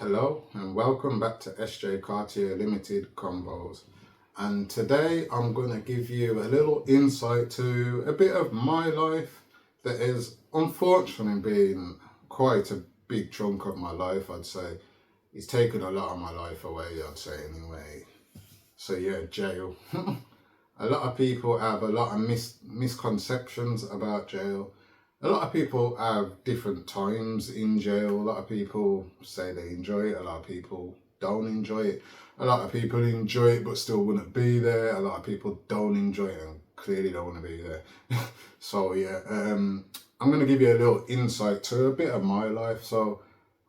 Hello and welcome back to SJ Cartier Limited Convos. And today I'm going to give you a little insight to a bit of my life that has unfortunately been quite a big chunk of my life, I'd say. It's taken a lot of my life away, I'd say, anyway. So yeah, jail. A lot of people have a lot of misconceptions about jail. A lot of people have different times in jail. A lot of people say they enjoy it. A lot of people don't enjoy it. A lot of people enjoy it but still wouldn't be there. A lot of people don't enjoy it and clearly don't want to be there. So yeah, I'm going to give you a little insight to a bit of my life. So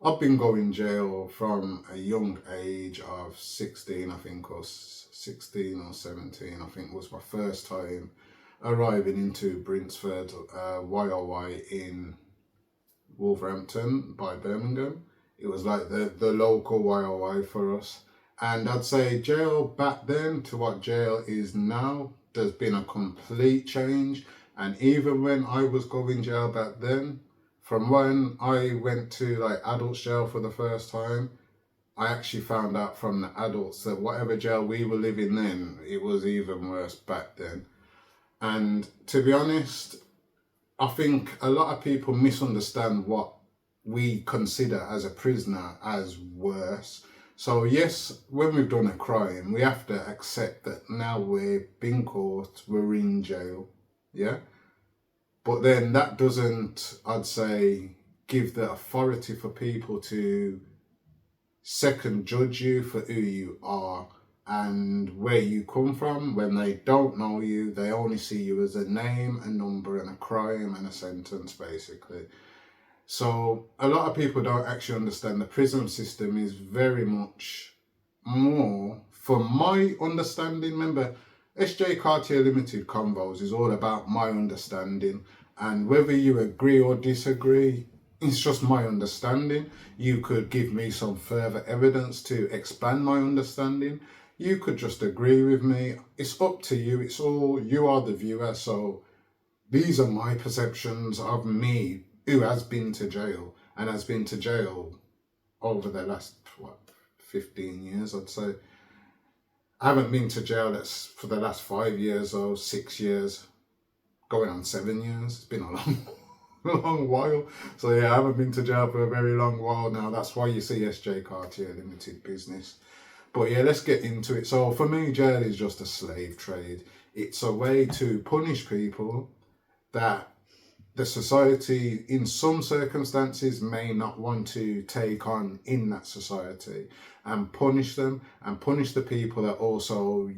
I've been going jail from a young age of 16, I think, or 16 or 17, I think was my first time arriving into Brinsford, YOY in Wolverhampton by Birmingham. It was like the local YOY for us. And I'd say jail back then to what jail is now, there's been a complete change. And even when I was going jail back then, from when I went to like adult jail for the first time, I actually found out from the adults that whatever jail we were living in, it was even worse back then. And to be honest, I think a lot of people misunderstand what we consider as a prisoner as worse. So yes, when we've done a crime, we have to accept that now we're being caught, we're in jail, yeah? But then that doesn't, I'd say, give the authority for people to second judge you for who you are and where you come from. When they don't know you, they only see you as a name, a number, and a crime and a sentence, basically. So a lot of people don't actually understand the prison system is very much more, from my understanding. Remember, SJ Cartier Limited Convos is all about my understanding, and whether you agree or disagree, it's just my understanding. You could give me some further evidence to expand my understanding. You could just agree with me. It's up to you. It's all, you are the viewer. So these are my perceptions of me who has been to jail and has been to jail over the last, 15 years, I'd say. I haven't been to jail for the last 5 years or 6 years, going on 7 years. It's been a long while. So yeah, I haven't been to jail for a very long while now. That's why you see SJ Cartier Limited Business. But yeah, let's get into it. So for me, jail is just a slave trade. It's a way to punish people that the society in some circumstances may not want to take on in that society, and punish them and punish the people that also,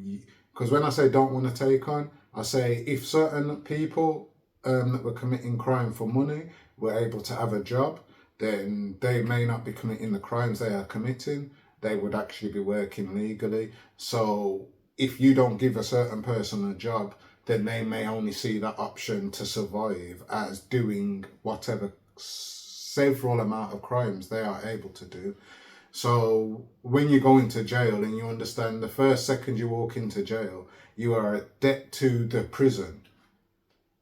because when I say don't want to take on, I say if certain people that were committing crime for money were able to have a job, then they may not be committing the crimes they are committing. They would actually be working legally. So if you don't give a certain person a job, then they may only see that option to survive as doing whatever several amount of crimes they are able to do. So when you go into jail and you understand the first second you walk into jail, you are a debt to the prison.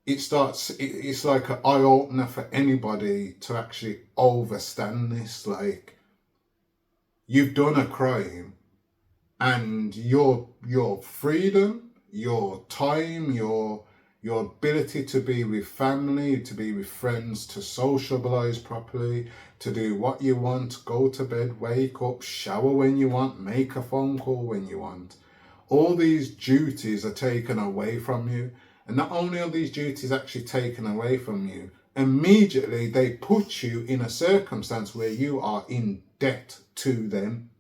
It's like an eye opener for anybody to actually overstand this. Like, you've done a crime, and your freedom, your time, your ability to be with family, to be with friends, to socialize properly, to do what you want, go to bed, wake up, shower when you want, make a phone call when you want. All these duties are taken away from you. And not only are these duties actually taken away from you, immediately they put you in a circumstance where you are in debt to them.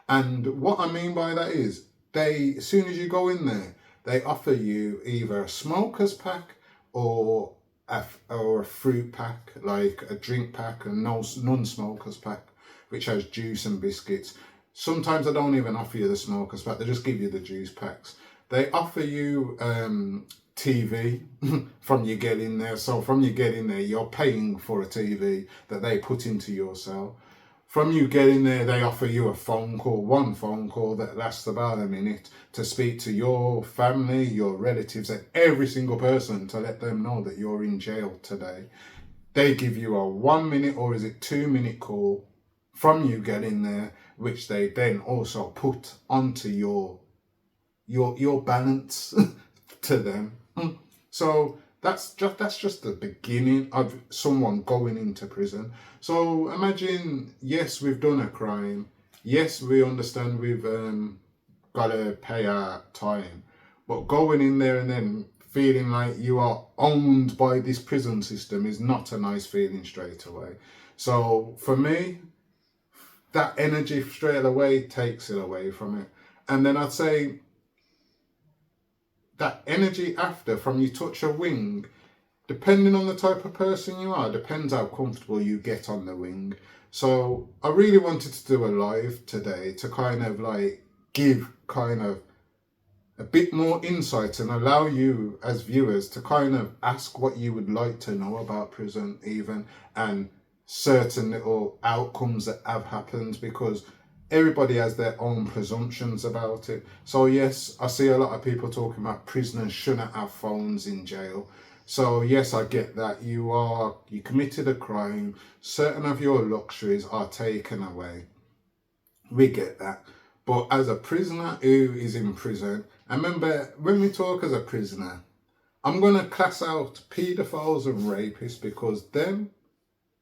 And what I mean by that is, as soon as you go in there, they offer you either a smoker's pack or a fruit pack, like a drink pack, and non-smokers pack, which has juice and biscuits. Sometimes they don't even offer you the smokers pack, they just give you the juice packs. They offer you TV from you get in there. So from you get in there, you're paying for a TV that they put into your cell. From you getting there, they offer you a phone call, one phone call that lasts about a minute, to speak to your family, your relatives, and every single person to let them know that you're in jail today. They give you a 1 minute or is it 2 minute call from you getting there, which they then also put onto your balance to them. So that's just the beginning of someone going into prison. So imagine, yes, we've done a crime. Yes, we understand we've got to pay our time. But going in there and then feeling like you are owned by this prison system is not a nice feeling straight away. So for me, that energy straight away takes it away from it. And then I'd say that energy after, from you touch a wing, depending on the type of person you are, depends how comfortable you get on the wing. So I really wanted to do a live today to kind of like give kind of a bit more insight and allow you as viewers to kind of ask what you would like to know about prison even, and certain little outcomes that have happened, because everybody has their own presumptions about it. So yes, I see a lot of people talking about prisoners shouldn't have phones in jail. So yes, I get that. You committed a crime, certain of your luxuries are taken away. We get that. But as a prisoner who is in prison, and remember, when we talk as a prisoner, I'm going to class out paedophiles and rapists, because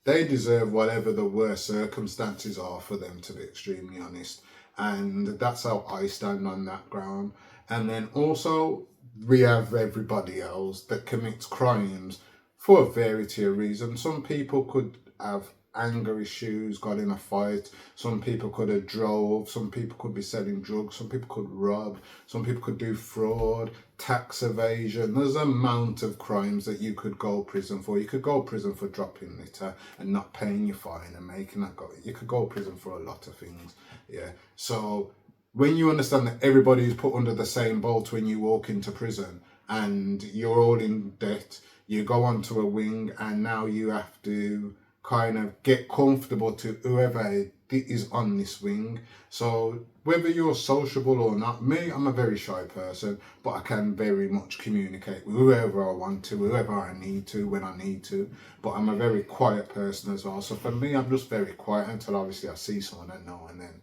they deserve whatever the worst circumstances are for them, to be extremely honest. And that's how I stand on that ground. And then also, we have everybody else that commits crimes for a variety of reasons. Some people could have anger issues, got in a fight. Some people could have drove. Some people could be selling drugs. Some people could rob. Some people could do fraud, tax evasion. There's an amount of crimes that you could go prison for. You could go prison for dropping litter and not paying your fine and making that go. You could go prison for a lot of things. Yeah. So when you understand that everybody is put under the same boat when you walk into prison and you're all in debt, you go onto a wing and now you have to kind of get comfortable to whoever is on this wing. So whether you're sociable or not, me, I'm a very shy person, but I can very much communicate with whoever I want to, whoever I need to, when I need to. But I'm a very quiet person as well. So for me, I'm just very quiet until obviously I see someone I know, and then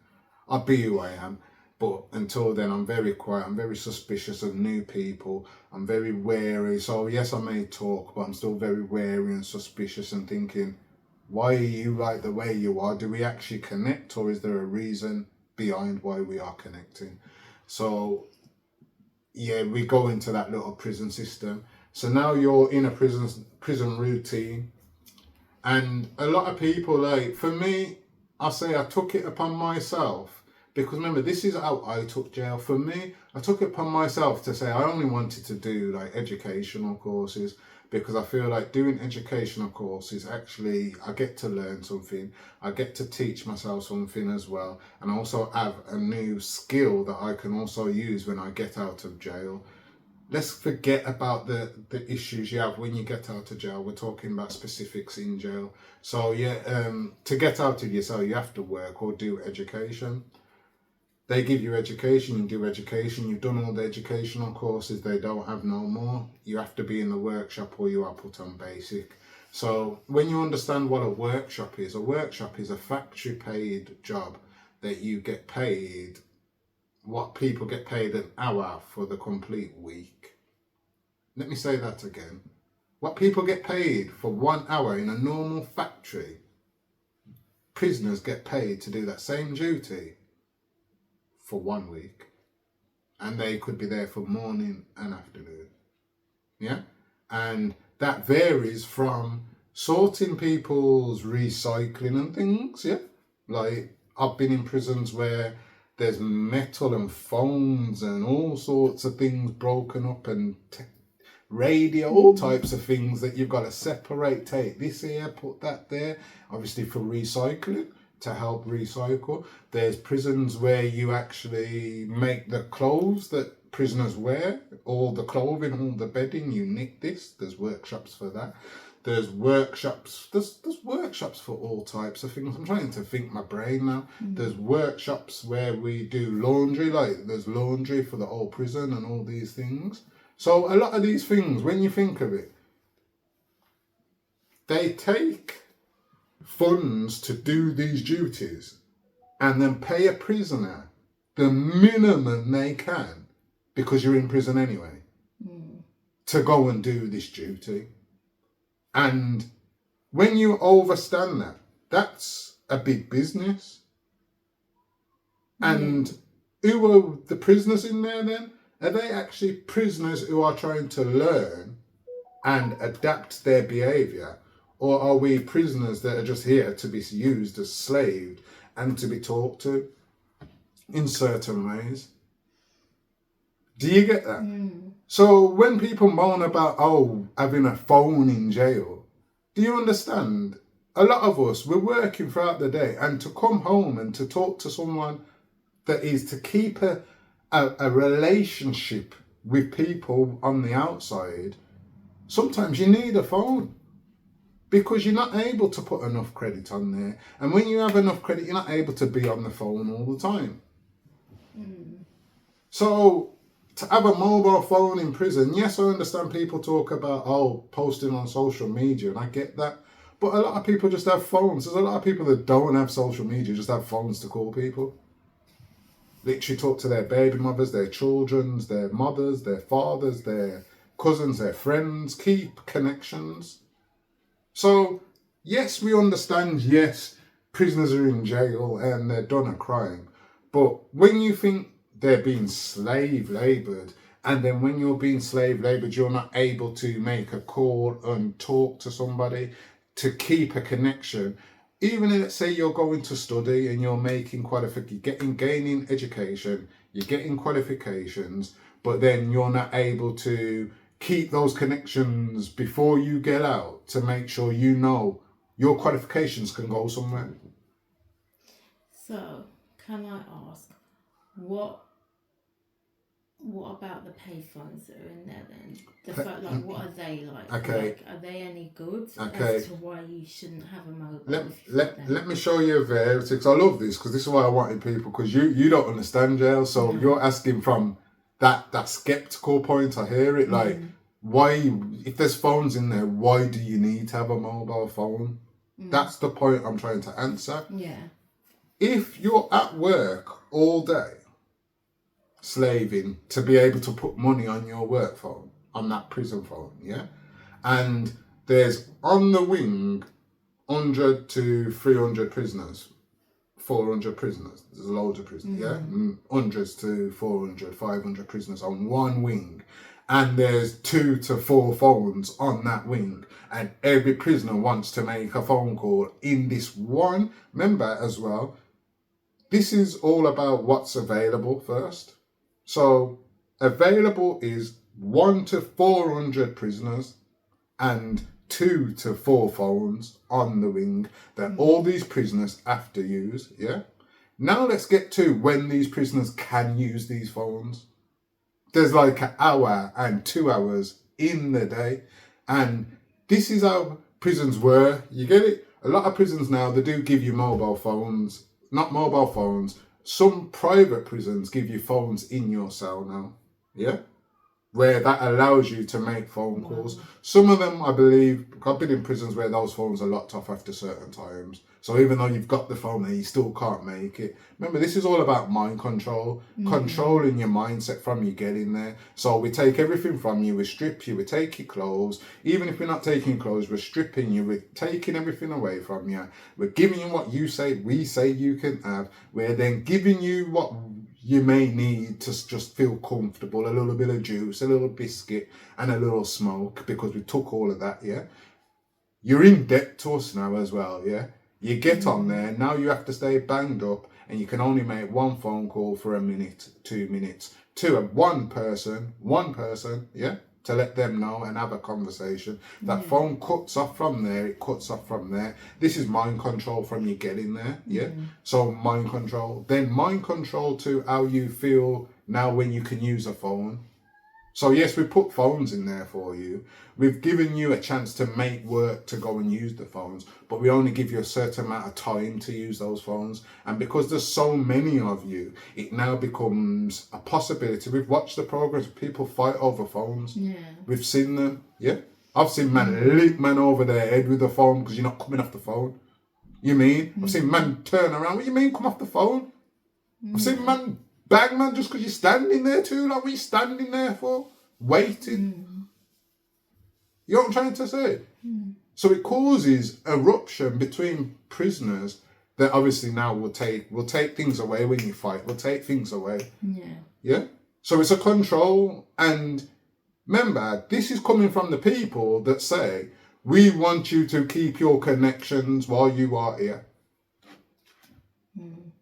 I'll be who I am. But until then, I'm very quiet. I'm very suspicious of new people. I'm very wary. So yes, I may talk, but I'm still very wary and suspicious and thinking, why are you like the way you are? Do we actually connect, or is there a reason behind why we are connecting? So yeah, we go into that little prison system. So now you're in a prison routine, and a lot of people, like for me, I say I took it upon myself, because remember, this is how I took jail. For me, I took it upon myself to say I only wanted to do like educational courses, because I feel like doing educational courses, actually, I get to learn something. I get to teach myself something as well. And I also have a new skill that I can also use when I get out of jail. Let's forget about the issues you have when you get out of jail. We're talking about specifics in jail. So yeah, to get out of your cell, you have to work or do education. They give you education, you do education, you've done all the educational courses, they don't have no more. You have to be in the workshop or you are put on basic. So when you understand what a workshop is a factory paid job that you get paid what people get paid an hour for the complete week. Let me say that again. What people get paid for 1 hour in a normal factory, prisoners get paid to do that same duty for 1 week, and they could be there for morning and afternoon. Yeah, and that varies from sorting people's recycling and things. Yeah, like I've been in prisons where there's metal and phones and all sorts of things broken up, and radio, all types of things that you've got to separate, take this here, put that there, obviously for recycling, to help recycle. There's prisons where you actually make the clothes that prisoners wear, all the clothing, all the bedding, you knit this. There's workshops for that. There's workshops, there's workshops for all types of things. I'm trying to think my brain now. There's workshops where we do laundry, like there's laundry for the whole prison and all these things. So a lot of these things, when you think of it, they take funds to do these duties and then pay a prisoner the minimum they can, because you're in prison anyway, to go and do this duty. And when you overstand that, that's a big business. And who are the prisoners in there then? Are they actually prisoners who are trying to learn and adapt their behaviour? Or are we prisoners that are just here to be used as slaves and to be talked to in certain ways? Do you get that? So when people moan about, having a phone in jail, do you understand? A lot of us, we're working throughout the day, and to come home and to talk to someone that is to keep a relationship with people on the outside, sometimes you need a phone because you're not able to put enough credit on there. And when you have enough credit, you're not able to be on the phone all the time. So to have a mobile phone in prison, yes, I understand people talk about, posting on social media, and I get that. But a lot of people just have phones. There's a lot of people that don't have social media, just have phones to call people. Literally talk to their baby mothers, their children, their mothers, their fathers, their cousins, their friends, keep connections. So, yes, we understand, yes, prisoners are in jail and they're done a crime. But when you think they're being slave laboured, and then when you're being slave laboured, you're not able to make a call and talk to somebody to keep a connection. Even if, let's say, you're going to study and you're making gaining education, you're getting qualifications, but then you're not able to keep those connections before you get out to make sure you know your qualifications can go somewhere. So, can I ask, what about the pay funds that are in there then? What are they like? Okay. Like, are they any good Okay. as to why you shouldn't have a mobile? Let me show you a variety, because I love this, because this is why I wanted people, because you don't understand jail, so you're asking from that skeptical point. I hear it, like, why, if there's phones in there, why do you need to have a mobile phone? That's the point I'm trying to answer. Yeah. If you're at work all day, slaving to be able to put money on your work phone, on that prison phone, yeah? And there's on the wing 100 to 300 prisoners, 400 prisoners, there's loads of prisoners, yeah? Hundreds to 400, 500 prisoners on one wing. And there's 2 to 4 phones on that wing. And every prisoner wants to make a phone call in this one. Remember as well, this is all about what's available first. So available is 1 to 400 prisoners and 2 to 4 phones on the wing that all these prisoners have to use, yeah? Now let's get to when these prisoners can use these phones. There's like an hour and 2 hours in the day. And this is how prisons were. You get it? A lot of prisons now, they do give you mobile phones. Not mobile phones. Some private prisons give you phones in your cell now. Yeah? Where that allows you to make phone calls. Some of them, I believe, I've been in prisons where those phones are locked off after certain times. So even though you've got the phone there, you still can't make it. Remember, this is all about mind control, controlling your mindset from you getting there. So we take everything from you, we strip you, we take your clothes. Even if we're not taking clothes, we're stripping you, we're taking everything away from you. We're giving you what we say you can have. We're then giving you what you may need to just feel comfortable, a little bit of juice, a little biscuit, and a little smoke, because we took all of that, yeah? You're in debt to us now as well, yeah? You get on there, now you have to stay banged up, and you can only make one phone call for a minute, 2 minutes, to one person, yeah? To let them know and have a conversation. That phone cuts off from there, it cuts off from there. This is mind control from you getting there, yeah? So mind control. Then mind control to how you feel now when you can use a phone. So yes, we put phones in there for you. We've given you a chance to make work to go and use the phones, but we only give you a certain amount of time to use those phones. And because there's so many of you, it now becomes a possibility. We've watched the programs, people fight over phones. Yeah. We've seen them, yeah? I've seen man lick man over their head with the phone because you're not coming off the phone. You mean? I've seen man turn around. What you mean? Come off the phone. I've seen man bang man just because you're standing there too long. What are you standing there for? Waiting. You know what I'm trying to say? So it causes eruption between prisoners that obviously now will take things away when you fight. Will take things away. Yeah. So it's a control. And remember, this is coming from the people that say, we want you to keep your connections while you are here.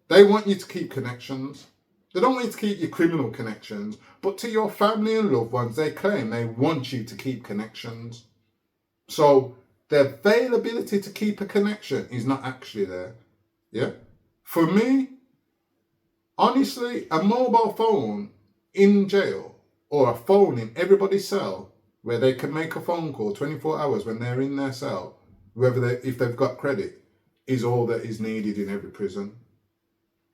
They want you to keep connections. They don't want you to keep your criminal connections, but to your family and loved ones, they claim they want you to keep connections. So the availability to keep a connection is not actually there. Yeah. For me, honestly, a mobile phone in jail or a phone in everybody's cell where they can make a phone call 24 hours when they're in their cell, if they've got credit, is all that is needed in every prison.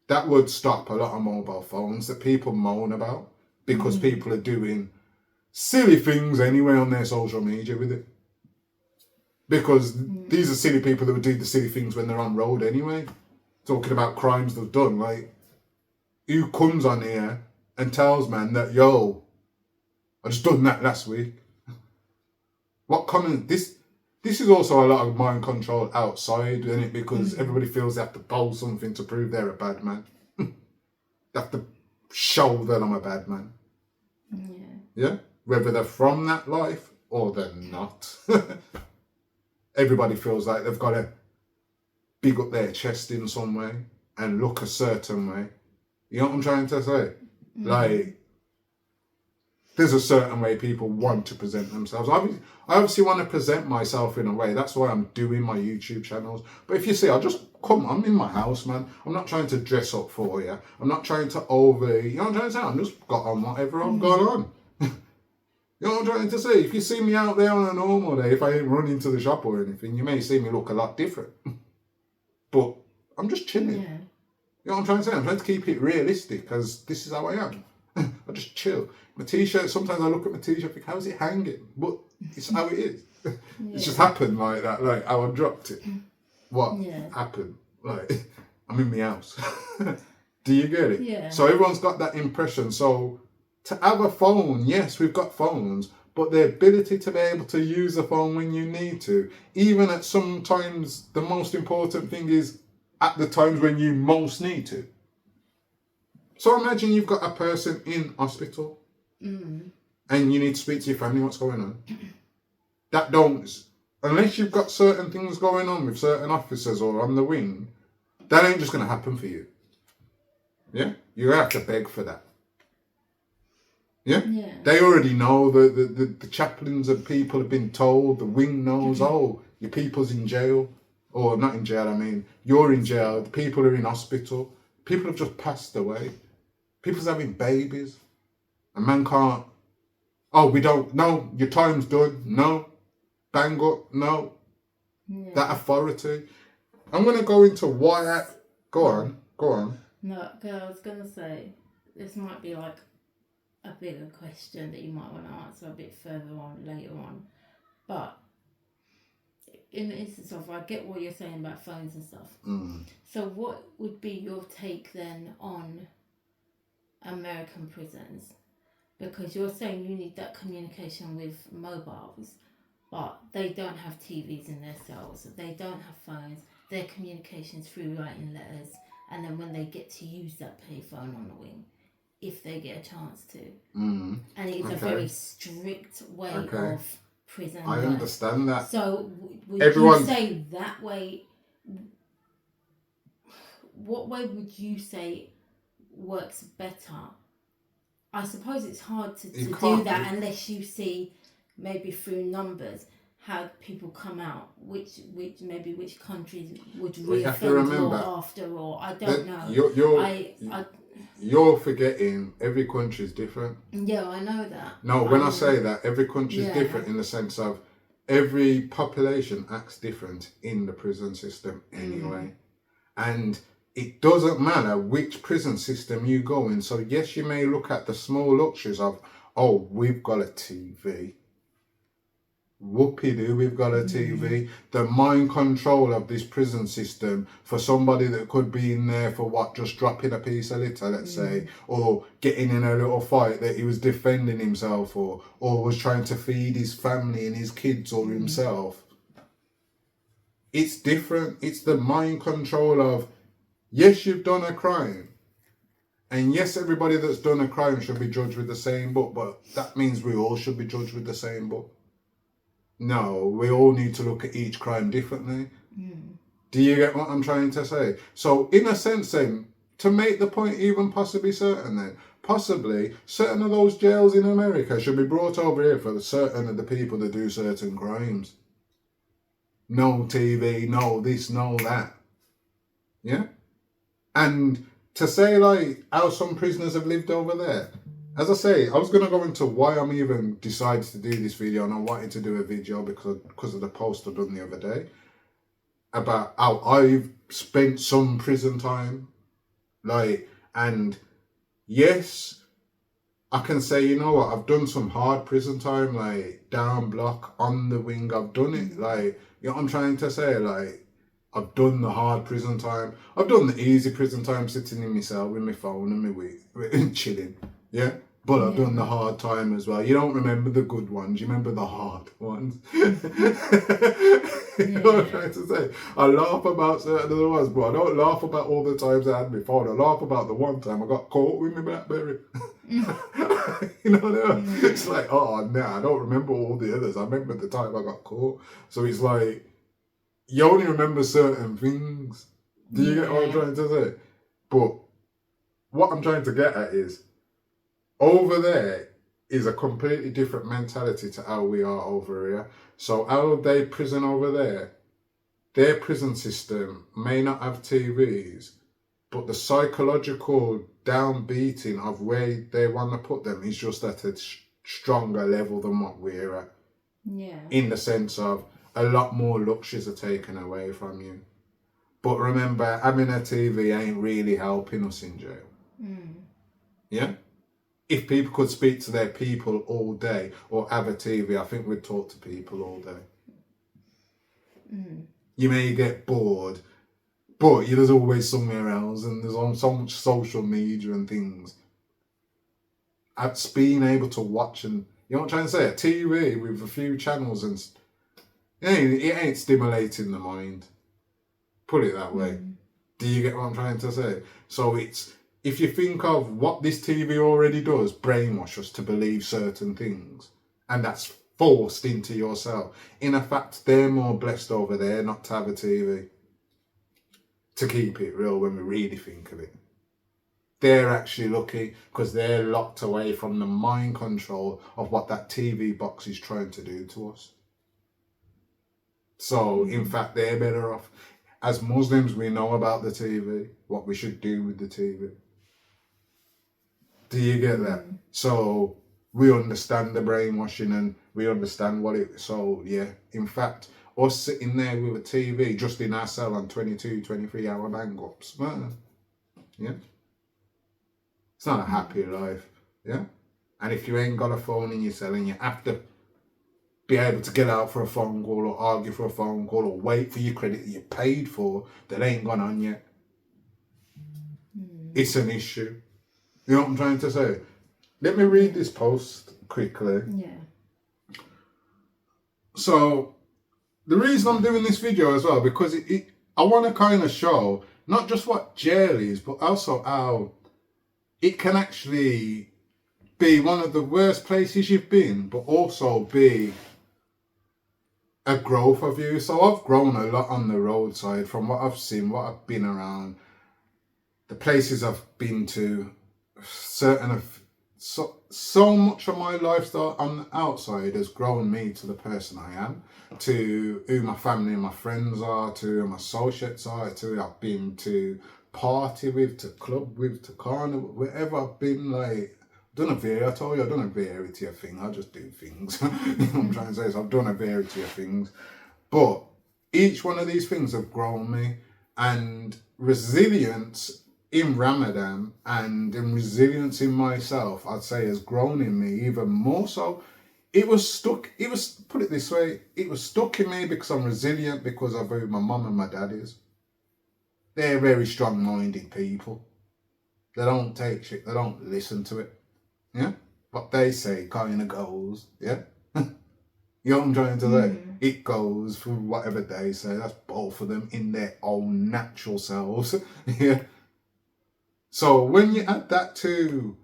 That would stop a lot of mobile phones that people moan about because people are doing silly things anyway on their social media with it. Because these are silly people that would do the silly things when they're on road anyway. Talking about crimes they've done. Like, who comes on here and tells man that, yo, I just done that last week? What comment? This is also a lot of mind control outside, isn't it? Because everybody feels they have to post something to prove they're a bad man. They have to show that I'm a bad man. Yeah? Whether they're from that life or they're not. Everybody feels like they've got to big up their chest in some way and look a certain way. You know what I'm trying to say? Like, there's a certain way people want to present themselves. I obviously want to present myself in a way. That's why I'm doing my YouTube channels. But if you see, I'm in my house, man. I'm not trying to dress up for you. I'm not trying to you know what I'm trying to say? I'm just got on whatever I've got on. You know what I'm trying to say? If you see me out there on a normal day, if I ain't running to the shop or anything, you may see me look a lot different. But I'm just chilling. Yeah. You know what I'm trying to say? I'm trying to keep it realistic because this is how I am. I just chill. My t-shirt, sometimes I look at my t-shirt and think, how's it hanging? But it's how it is. It's just happened like that, like how I dropped it. What happened? Like, I'm in my house. Do you get it? Yeah. So everyone's got that impression. So to have a phone, yes, we've got phones, but the ability to be able to use a phone when you need to, even at sometimes the most important thing is at the times when you most need to. So imagine you've got a person in hospital and you need to speak to your family, what's going on? Unless you've got certain things going on with certain officers or on the wing, that ain't just going to happen for you. Yeah? You have to beg for that. Yeah? They already know, the chaplains and people have been told, the wing knows, oh, your people's in jail. Or not in jail, I mean, you're in jail, the people are in hospital. People have just passed away. People's having babies. A man can't, no, your time's done, no. Bang up, no. That authority. I'm going to go into why go on. No, I was going to say, this might be like a bigger question that you might want to answer a bit further on, later on. But in the instance of, I get what you're saying about phones and stuff. So what would be your take then on American prisons? Because you're saying you need that communication with mobiles, but they don't have TVs in their cells, they don't have phones, their communication's through writing letters, and then when they get to use that payphone on the wing, if they get a chance to. And it's a very strict way of prison I life. understand that. So would you say that way, what way would you say works better? I suppose it's hard to do that unless you see maybe through numbers how people come out, which countries would reoffend more after, or I don't know. You're forgetting every country is different. Yeah, I know that. No, when I say that, every country is different in the sense of every population acts different in the prison system anyway. And it doesn't matter which prison system you go in. So yes, you may look at the small luxuries of, oh, we've got a TV. Whoopie-doo, we've got a TV. The mind control of this prison system for somebody that could be in there for what, just dropping a piece of litter, let's say, or getting in a little fight that he was defending himself for, or was trying to feed his family and his kids or himself. It's different. It's the mind control of, yes, you've done a crime. And yes, everybody that's done a crime should be judged with the same book, but that means we all should be judged with the same book. No, we all need to look at each crime differently. Do you get what I'm trying to say? So in a sense then, to make the point even possibly certain then, possibly certain of those jails in America should be brought over here for certain of the people that do certain crimes. No TV, no this, no that. Yeah? And to say like how some prisoners have lived over there, as I say, I was going to go into why I'm even decided to do this video, and I wanted to do a video because of the post I done the other day about how I've spent some prison time. Like, and yes, I can say, you know what, I've done some hard prison time, like down block, on the wing, I've done it. Like, you know what I'm trying to say? Like, I've done the hard prison time. I've done the easy prison time sitting in my cell with my phone and my weed, chilling. Yeah? But I've done the hard time as well. You don't remember the good ones, you remember the hard ones. You know what I'm trying to say? I laugh about certain of the ones, but I don't laugh about all the times I had my phone. I laugh about the one time I got caught with my BlackBerry. You know what I mean? It's like, oh, nah, I don't remember all the others. I remember the time I got caught. So it's like, you only remember certain things. Do you get what I'm trying to say? But what I'm trying to get at is, over there is a completely different mentality to how we are over here. So how they prison over there, their prison system may not have TVs, but the psychological downbeating of where they want to put them is just at a stronger level than what we're at. Yeah. In the sense of a lot more luxuries are taken away from you. But remember, having a TV ain't really helping us in jail. Yeah? If people could speak to their people all day or have a TV, I think we'd talk to people all day. You may get bored, but there's always somewhere else, and there's on so much social media and things. It's being able to watch, and you know what I'm trying to say? A TV with a few channels and it ain't stimulating the mind. Put it that way. Do you get what I'm trying to say? So it's, if you think of what this TV already does, brainwash us to believe certain things, and that's forced into yourself. In fact, they're more blessed over there not to have a TV. To keep it real, when we really think of it. They're actually lucky because they're locked away from the mind control of what that TV box is trying to do to us. So, in fact, they're better off. As Muslims, we know about the TV, what we should do with the TV. Do you get that? So we understand the brainwashing and we understand what it... So, yeah, in fact, us sitting there with a TV just in our cell on 22, 23-hour bang-ups, yeah? It's not a happy life, yeah? And if you ain't got a phone in your cell and you have to be able to get out for a phone call or argue for a phone call or wait for your credit that you paid for that ain't gone on yet, it's an issue. You know what I'm trying to say? Let me read this post quickly. Yeah. So, the reason I'm doing this video as well, because I want to kind of show not just what jail is, but also how it can actually be one of the worst places you've been, but also be a growth of you. So I've grown a lot on the roadside from what I've seen, what I've been around, the places I've been to, so much of my lifestyle on the outside has grown me to the person I am, to who my family and my friends are, to who my associates are, to who I've been to party with, to club with, to carnival, wherever I've been. Like, I told you I've done a variety of things. I just do things. You know what I'm trying to say? So I've done a variety of things. But each one of these things have grown me, and resilience in Ramadan and in resilience in myself, I'd say, has grown in me even more so It was stuck. It was, put it this way, it was stuck in me because I'm resilient because of who my mum and my dad is. They're very strong-minded people. They don't take shit. They don't listen to it. Yeah? What they say kind of goes. Yeah? You know what I'm trying to say? It goes for whatever they say. That's both of them in their own natural selves. Yeah? So when you add that to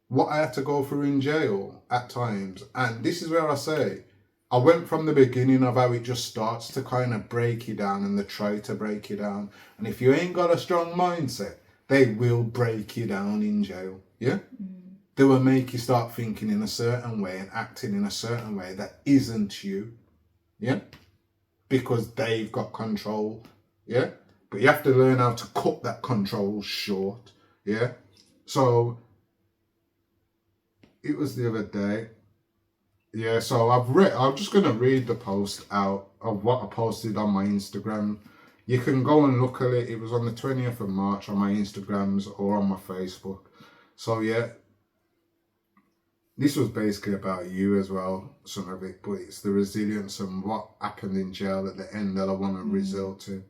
what I had to go through in jail at times, and this is where I say, I went from the beginning of how it just starts to kind of break you down, and they try to break you down. And if you ain't got a strong mindset, they will break you down in jail. Yeah? They will make you start thinking in a certain way and acting in a certain way that isn't you. Yeah? Because they've got control. Yeah? But you have to learn how to cut that control short. Yeah? So it was the other day. Yeah, so I'm just going to read the post out of what I posted on my Instagram. You can go and look at it. It was on the 20th of March on my Instagrams or on my Facebook. So yeah, this was basically about you as well, some of it, but it's the resilience and what happened in jail at the end that I want to resort to.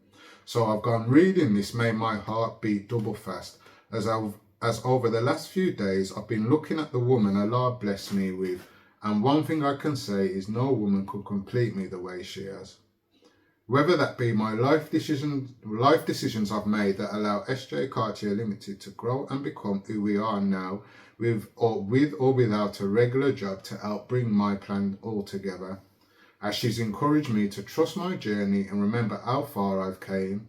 So I've gone, reading this made my heart beat double fast as over the last few days I've been looking at the woman Allah blessed me with, and one thing I can say is no woman could complete me the way she has. Whether that be my life decisions I've made that allow SJ Cartier Limited to grow and become who we are now, with or without a regular job to help bring my plan all together. As she's encouraged me to trust my journey and remember how far I've came,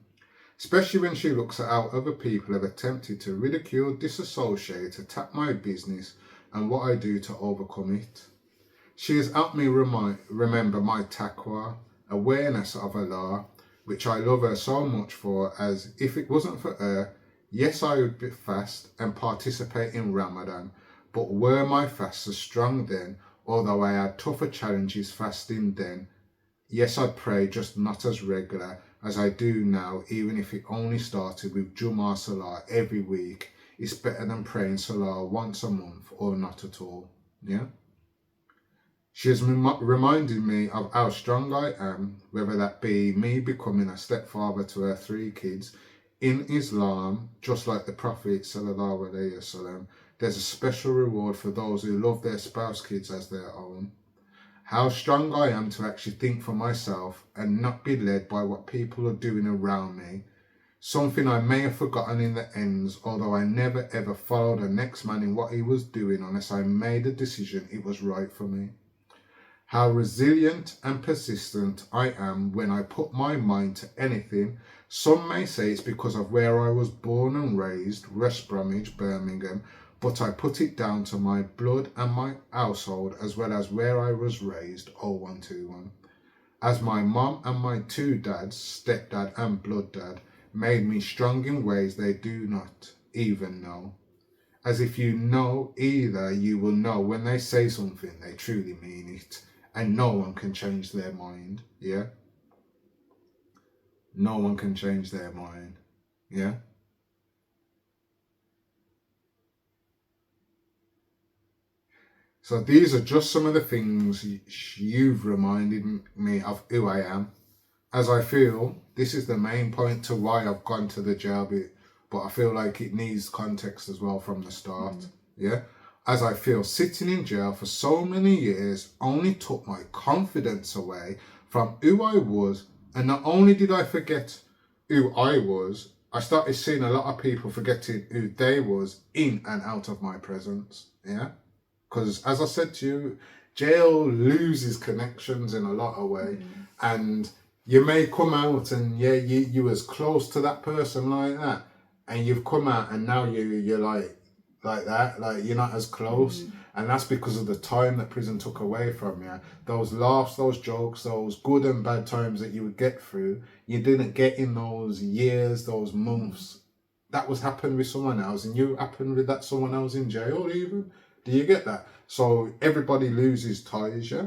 especially when she looks at how other people have attempted to ridicule, disassociate, attack my business and what I do to overcome it. She has helped me remember my taqwa, awareness of Allah, which I love her so much for, as if it wasn't for her, yes, I would fast and participate in Ramadan, but were my fasts as strong then, although I had tougher challenges fasting then, yes, I'd pray, just not as regular as I do now, even if it only started with Jummah Salah every week. It's better than praying Salah once a month or not at all. Yeah? She has reminded me of how strong I am, whether that be me becoming a stepfather to her 3 kids. In Islam, just like the Prophet ﷺ, there's a special reward for those who love their spouse kids as their own. How strong I am to actually think for myself and not be led by what people are doing around me. Something I may have forgotten in the ends, although I never ever followed the next man in what he was doing unless I made a decision it was right for me. How resilient and persistent I am when I put my mind to anything. Some may say it's because of where I was born and raised, West Bromwich, Birmingham, but I put it down to my blood and my household as well as where I was raised, 0121. As my mum and my 2 dads, stepdad and blood dad, made me strong in ways they do not even know. As if you know either, you will know when they say something, they truly mean it. And no one can change their mind, yeah? No one can change their mind, yeah? So these are just some of the things you've reminded me of who I am. As I feel, this is the main point to why I've gone to the jail bit, but I feel like it needs context as well from the start, yeah? As I feel sitting in jail for so many years only took my confidence away from who I was, and not only did I forget who I was, I started seeing a lot of people forgetting who they was in and out of my presence, yeah? Because as I said to you, jail loses connections in a lot of way, and you may come out and yeah, you was close to that person like that, and you've come out and now you're like that, like you're not as close, and that's because of the time that prison took away from you. Those laughs, those jokes, those good and bad times that you would get through, you didn't get in those years, those months. That was happened with someone else, and you happened with that someone else in jail even. Do you get that? So everybody loses ties, yeah?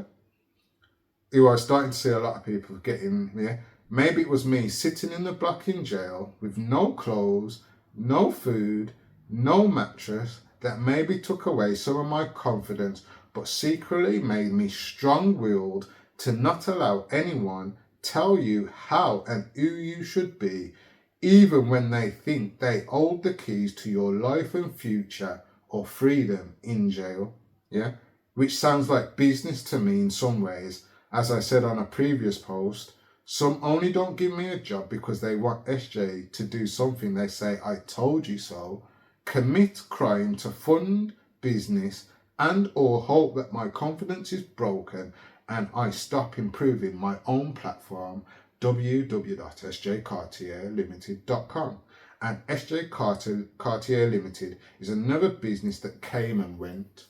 I was starting to see a lot of people getting, yeah? Maybe it was me sitting in the block in jail with no clothes, no food, no mattress, that maybe took away some of my confidence, but secretly made me strong-willed to not allow anyone tell you how and who you should be, even when they think they hold the keys to your life and future or freedom in jail. Yeah, which sounds like business to me in some ways. As I said on a previous post, some only don't give me a job because they want SJ to do something they say I told you so, commit crime to fund business, and or hope that my confidence is broken and I stop improving my own platform, www.sjcartierlimited.com. And SJ Cartier Limited is another business that came and went.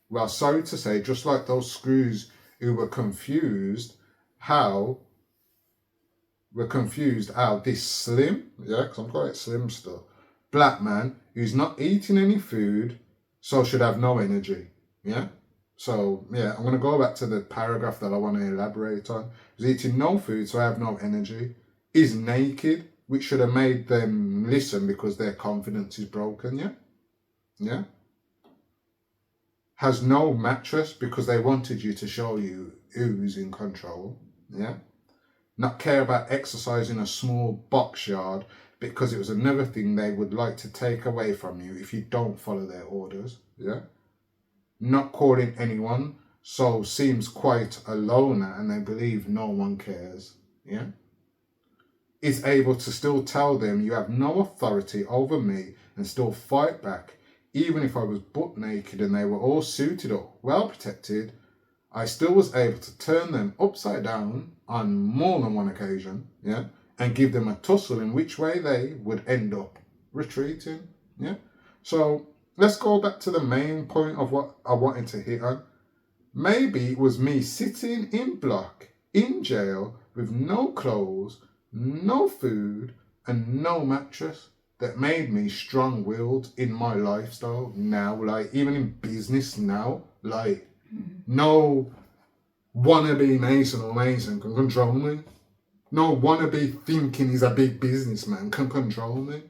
Well, sorry to say, just like those screws who were confused how this slim, yeah, because I'm quite slim still, black man who's not eating any food, so should have no energy, yeah? So, yeah, I'm going to go back to the paragraph that I want to elaborate on. He's eating no food, so I have no energy. Is naked, which should have made them listen because their confidence is broken, yeah? Yeah? Has no mattress because they wanted you to show you who's in control, yeah? Not care about exercising a small box yard because it was another thing they would like to take away from you if you don't follow their orders, yeah? Not calling anyone, so seems quite a loner and they believe no one cares, yeah? Is able to still tell them you have no authority over me and still fight back, even if I was butt naked and they were all suited up, well protected. I still was able to turn them upside down on more than one occasion, yeah, and give them a tussle in which way they would end up retreating, yeah. So let's go back to the main point of what I wanted to hit on. Maybe it was me sitting in block, in jail, with no clothes, no food, and no mattress that made me strong-willed in my lifestyle now, like even in business now, like no wannabe Mason or Mason can control me. No wannabe thinking he's a big businessman can control me.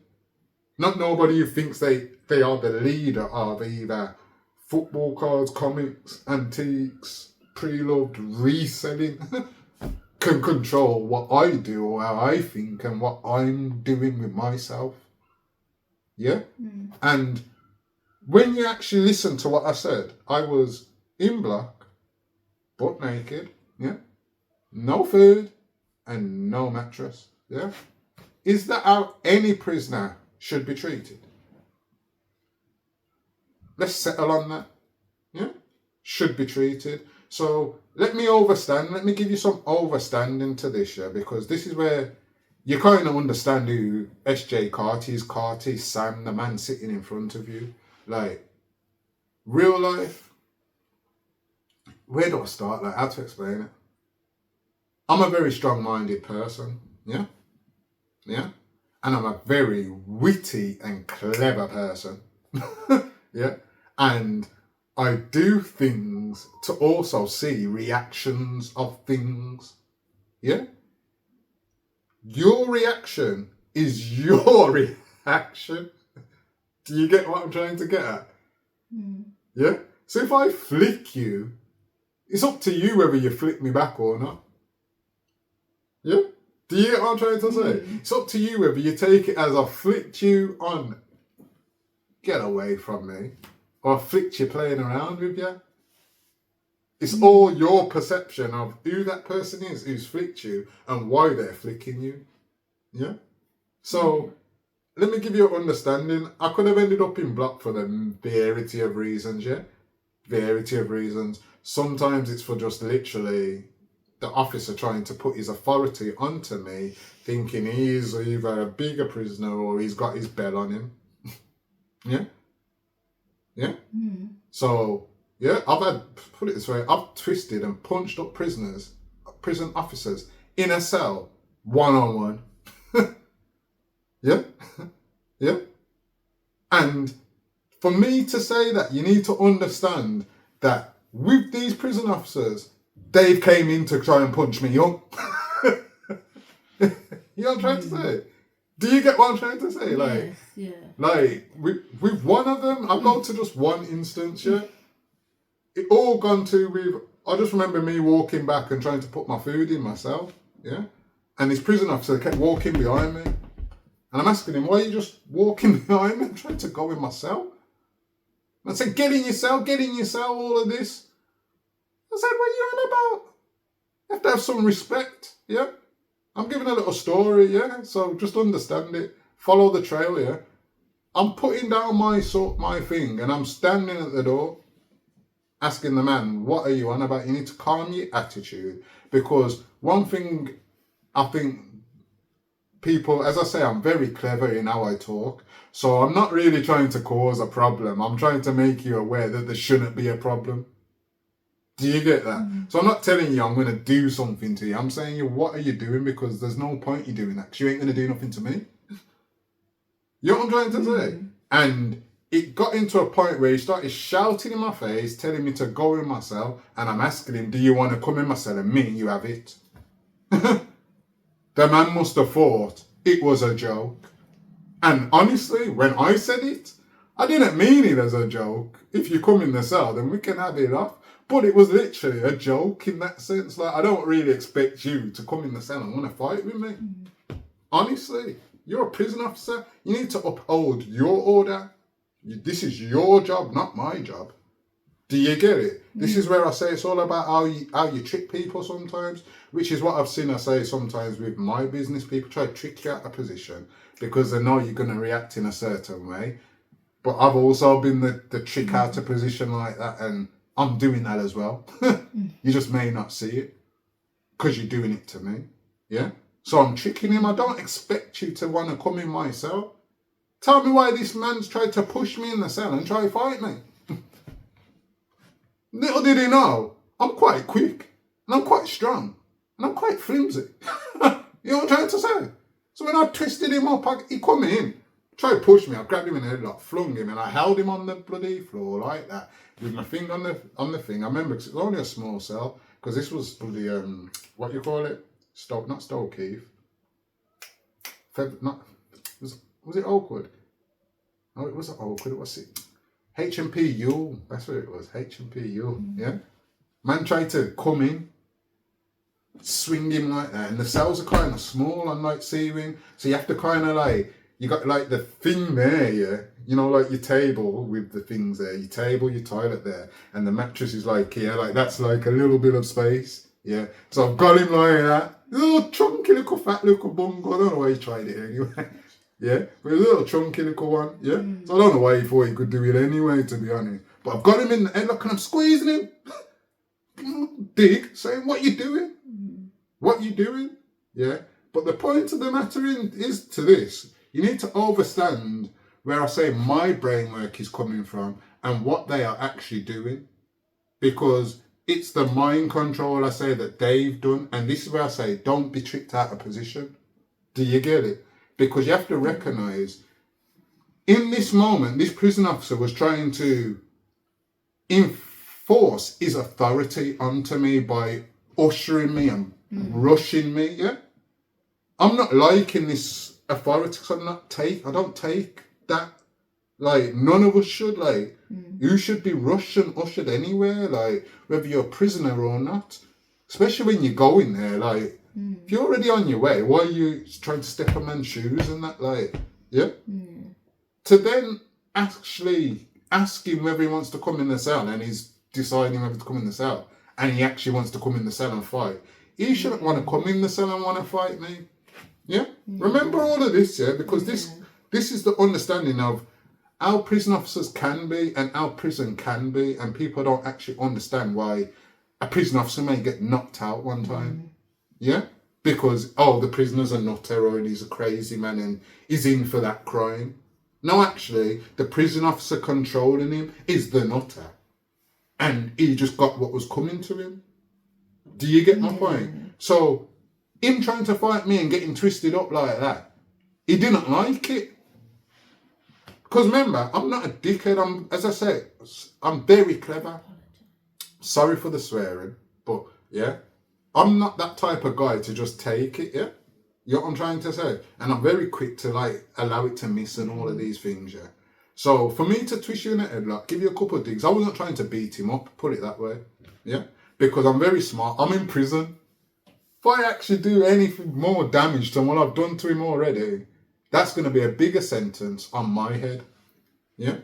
Not nobody who thinks they are the leader of either football cards, comics, antiques, pre-loved, reselling can control what I do or how I think and what I'm doing with myself. Yeah? And when you actually listen to what I said, I was in block, butt naked, yeah? No food and no mattress, yeah? Is that how any prisoner should be treated? Let's settle on that, yeah? Should be treated. So let me give you some overstanding to this, yeah? Because this is where you kind of understand who SJ Carty is. Carty, Sam, the man sitting in front of you. Like, real life, where do I start? Like, how to explain it? I'm a very strong-minded person, yeah? Yeah? And I'm a very witty and clever person, yeah? And I do things to also see reactions of things, yeah? Your reaction is your reaction. Do you get what I'm trying to get at? Yeah? So if I flick you, it's up to you whether you flick me back or not. Yeah? Do you get what I'm trying to say? It's up to you whether you take it as I flicked you on, get away from me, or I flicked you playing around with you. It's all your perception of who that person is who's flicked you and why they're flicking you. Yeah? So, let me give you an understanding. I could have ended up in block for the variety of reasons, yeah? Variety of reasons. Sometimes it's for just literally the officer trying to put his authority onto me, thinking he's either a bigger prisoner or he's got his bell on him. Yeah? Yeah? So, yeah, put it this way, I've twisted and punched up prison officers in a cell, one-on-one. Yeah? Yeah? And for me to say that, you need to understand that with these prison officers, they came in to try and punch me up. You know what I'm trying to say? Do you get what I'm trying to say? Like, yes, yeah. Like, with one of them, I'll go to just one instance, yeah? it all gone to with, I just remember me walking back and trying to put my food in myself, yeah? And this prison officer kept walking behind me. And I'm asking him, why are you just walking behind me? I'm trying to go in my cell. And I said, get in your cell, all of this. I said, what are you on about? You have to have some respect, yeah? I'm giving a little story, yeah? So just understand it. Follow the trail, yeah? I'm putting down my thing and I'm standing at the door asking the man, what are you on about? You need to calm your attitude. Because one thing I think people, as I say, I'm very clever in how I talk. So I'm not really trying to cause a problem. I'm trying to make you aware that there shouldn't be a problem. Do you get that? So I'm not telling you I'm going to do something to you. I'm saying you, what are you doing? Because there's no point you doing that. Because you ain't going to do nothing to me. You know what I'm trying to say? And it got into a point where he started shouting in my face, telling me to go in my cell. And I'm asking him, do you want to come in my cell? And me, you have it. The man must have thought it was a joke. And honestly, when I said it, I didn't mean it as a joke. If you come in the cell, then we can have it off. But it was literally a joke in that sense. Like, I don't really expect you to come in the cell and want to fight with me. Honestly, you're a prison officer. You need to uphold your order. This is your job, not my job. Do you get it? This is where I say it's all about how you trick people sometimes, which is what I've seen I say sometimes with my business. People try to trick you out of position because they know you're going to react in a certain way. But I've also been the trick out of position like that, and I'm doing that as well. You just may not see it because you're doing it to me. Yeah? So I'm tricking him. I don't expect you to want to come in my cell. Tell me why this man's tried to push me in the cell and try to fight me. Little did he know, I'm quite quick, and I'm quite strong, and I'm quite flimsy. You know what I'm trying to say? So when I twisted him up, he come in, tried to push me, I grabbed him in the headlock, flung him, and I held him on the bloody floor like that, with my finger on the thing. I remember, because it was only a small cell, because this was bloody, what you call it? Not Stoke Keith. Was it Oakwood? No, it wasn't Oakwood, it was it? H&P Yule, that's what it was, H&P Yule, yeah? Man tried to come in, swing him like that, and the cells are kind of small on like C-wing, so you have to kind of like, you got like the thing there, yeah? You know, like your table with the things there, your table, your toilet there, and the mattress is like here, like that's like a little bit of space, yeah? So I've got him like that, little chunky little fat little bungo, I don't know why he tried it anyway. Yeah, but a little chunky little one, yeah? So I don't know why he thought he could do it anyway, to be honest. But I've got him in the headlock and I'm squeezing him. Dig, saying, what you doing? What you doing? Yeah? But the point of the matter is to this. You need to understand where I say my brain work is coming from and what they are actually doing. Because it's the mind control, I say, that they've done. And this is where I say, don't be tricked out of position. Do you get it? Because you have to recognise, in this moment, this prison officer was trying to enforce his authority onto me by ushering me and rushing me, yeah? I'm not liking this authority because I don't take that. Like, none of us should, like, you should be rushed and ushered anywhere, like, whether you're a prisoner or not. Especially when you go in there, like, if you're already on your way, why are you trying to step on man's shoes and that, like, yeah? To then actually ask him whether he wants to come in the cell and he's deciding whether to come in the cell and he actually wants to come in the cell and fight. He shouldn't want to come in the cell and want to fight me. Yeah? Remember all of this, yeah? Because this is the understanding of how prison officers can be and how prison can be, and people don't actually understand why a prison officer may get knocked out one time. Yeah? Because, the prisoner's a nutter and he's a crazy man and he's in for that crime. No, actually, the prison officer controlling him is the nutter. And he just got what was coming to him. Do you get my point? So, him trying to fight me and getting twisted up like that, he didn't like it. Because remember, I'm not a dickhead. As I say, I'm very clever. Sorry for the swearing, but yeah. I'm not that type of guy to just take it, yeah? You know what I'm trying to say? And I'm very quick to, like, allow it to miss and all of these things, yeah? So for me to twist you in the headlock, give you a couple of digs, I wasn't trying to beat him up, put it that way. Yeah? Because I'm very smart. I'm in prison. If I actually do anything more damage than what I've done to him already, that's going to be a bigger sentence on my head. Yeah?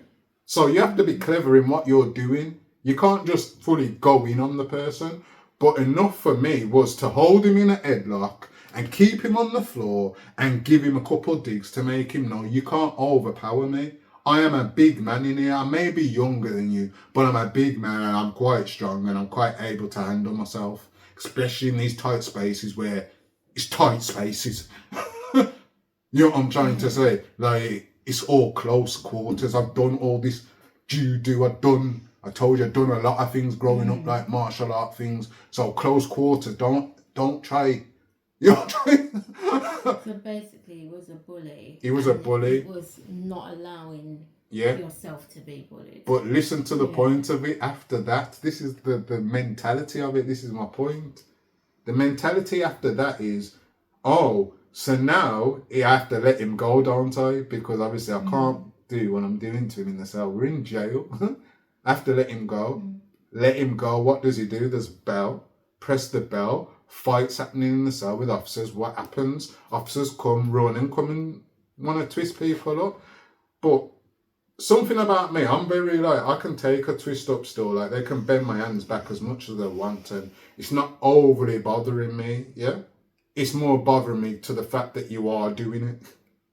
So you have to be clever in what you're doing. You can't just fully go in on the person. But enough for me was to hold him in a headlock and keep him on the floor and give him a couple of digs to make him know you can't overpower me. I am a big man in here. I may be younger than you, but I'm a big man and I'm quite strong and I'm quite able to handle myself, especially in these tight spaces where it's tight spaces. You know what I'm trying to say? Like, it's all close quarters. I've done all this judo. I told you I've done a lot of things growing up, like martial art things. So close quarters, don't try. You know what I'm trying? So basically, he was a bully. He was a bully. It was not allowing Yeah. yourself to be bullied. But listen to the point of it after that. This is the mentality of it. This is my point. The mentality after that is, oh, so now I have to let him go, don't I? Because obviously I can't do what I'm doing to him in the cell. We're in jail. I have to let him go. Let him go. What does he do? There's a bell. Press the bell. Fights happening in the cell with officers. What happens? Officers come running, come and want to twist people up. But something about me, I'm very like, I can take a twist up still. Like, they can bend my hands back as much as they want, and it's not overly bothering me. Yeah, it's more bothering me to the fact that you are doing it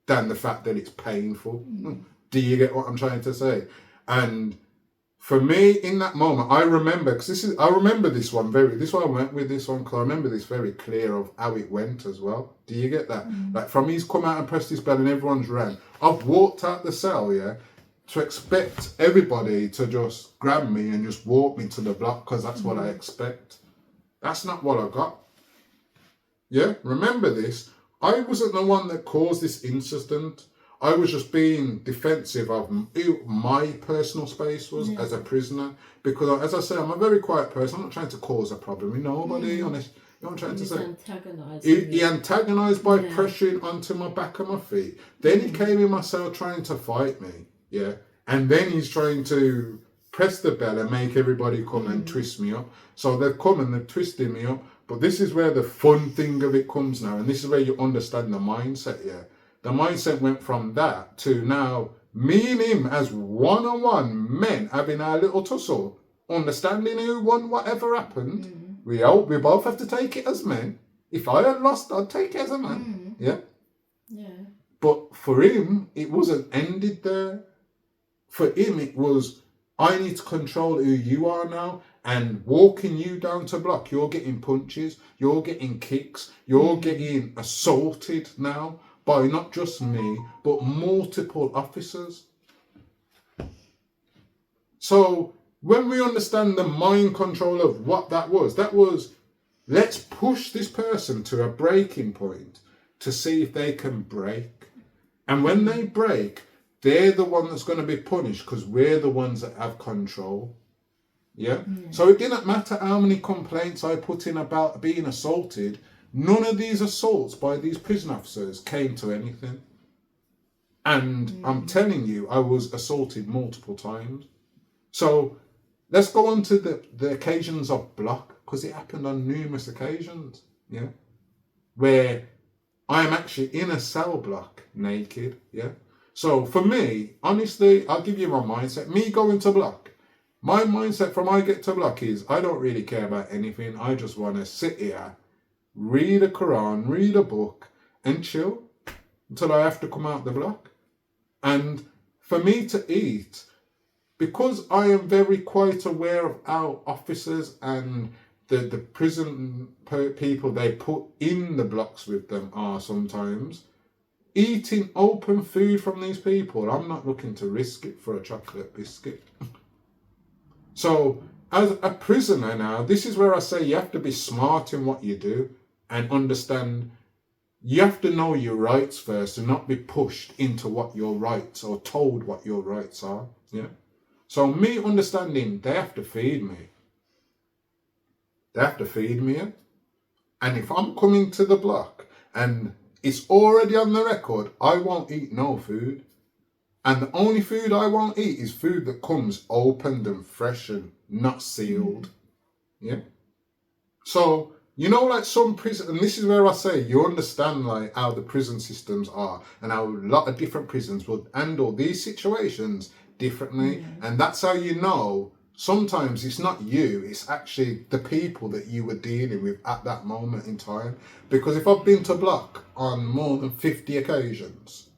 than the fact that it's painful. Do you get what I'm trying to say? And for me, in that moment, I remember, because I remember this one this is why I went with this one, because I remember this very clear of how it went as well. Do you get that? Like, from he's come out and pressed his bell and everyone's ran. I've walked out the cell, yeah, to expect everybody to just grab me and just walk me to the block, because that's what I expect. That's not what I got. Yeah, remember this. I wasn't the one that caused this incident. I was just being defensive of who my personal space was as a prisoner. Because, as I say, I'm a very quiet person. I'm not trying to cause a problem with nobody. Honest, you know what I'm trying to say? He antagonised by pressuring onto my back and my feet. Then he came in my cell trying to fight me. Yeah. And then he's trying to press the bell and make everybody come and twist me up. So they've come and they're twisting me up. But this is where the fun thing of it comes now. And this is where you understand the mindset, yeah. The mindset went from that to now me and him as one-on-one men having our little tussle, understanding who won whatever happened. We both have to take it as men. If I had lost, I'd take it as a man. Yeah? Yeah. But for him, it wasn't ended there. For him, it was, I need to control who you are now, and walking you down to block, you're getting punches, you're getting kicks, you're getting assaulted now by not just me, but multiple officers. So when we understand the mind control of what that was, let's push this person to a breaking point to see if they can break. And when they break, they're the one that's going to be punished, because we're the ones that have control. Yeah? So it didn't matter how many complaints I put in about being assaulted. None of these assaults by these prison officers came to anything. And I'm telling you, I was assaulted multiple times. So let's go on to the occasions of block, because it happened on numerous occasions. Yeah? Where I am actually in a cell block naked. Yeah? So for me, honestly, I'll give you my mindset. Me going to block. My mindset from I get to block is, I don't really care about anything. I just want to sit here, read a Quran, read a book, and chill until I have to come out the block. And for me to eat, because I am very quite aware of how officers and the prison people they put in the blocks with them are sometimes, eating open food from these people, I'm not looking to risk it for a chocolate biscuit. So, as a prisoner now, this is where I say you have to be smart in what you do and understand. You have to know your rights first and not be pushed into what your rights or told what your rights are. Yeah. So me understanding they have to feed me. They have to feed me. And if I'm coming to the block and it's already on the record, I won't eat no food. And the only food I won't eat is food that comes opened and fresh and not sealed. Yeah. So, you know, like some prison, and this is where I say you understand like how the prison systems are and how a lot of different prisons will handle these situations differently. And that's how you know sometimes it's not you, it's actually the people that you were dealing with at that moment in time. Because if I've been to block on more than 50 occasions,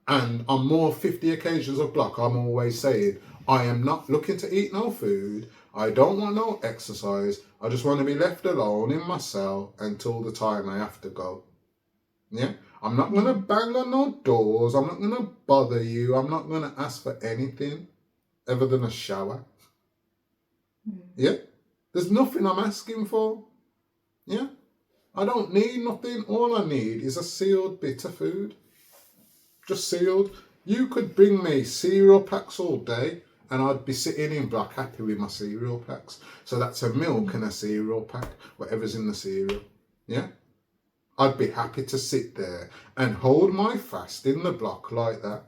and on more 50 occasions of block, I'm always saying, I am not looking to eat no food. I don't want no exercise. I just want to be left alone in my cell until the time I have to go. Yeah? I'm not going to bang on no doors. I'm not going to bother you. I'm not going to ask for anything other than a shower. Yeah? There's nothing I'm asking for. Yeah? I don't need nothing. All I need is a sealed bit of food. Just sealed. You could bring me cereal packs all day and I'd be sitting in block happy with my cereal packs. So that's a milk and a cereal pack, whatever's in the cereal. Yeah? I'd be happy to sit there and hold my fast in the block like that.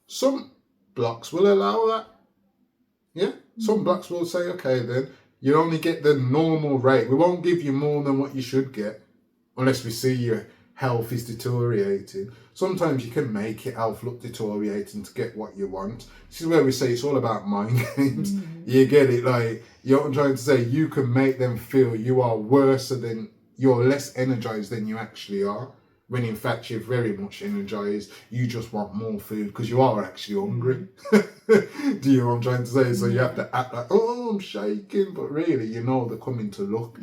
Some blocks will allow that. Yeah? Some blocks will say, okay then, you only get the normal rate. We won't give you more than what you should get unless we see your health is deteriorating. Sometimes you can make your health look deteriorating to get what you want. This is where we say it's all about mind games. You get it? Like, you know what I'm trying to say? You can make them feel you are worse than, you're less energized than you actually are. When in fact you're very much energized. You just want more food because you are actually hungry. Do you know what I'm trying to say? So you have to act like, oh, I'm shaking. But really, you know they're coming to look.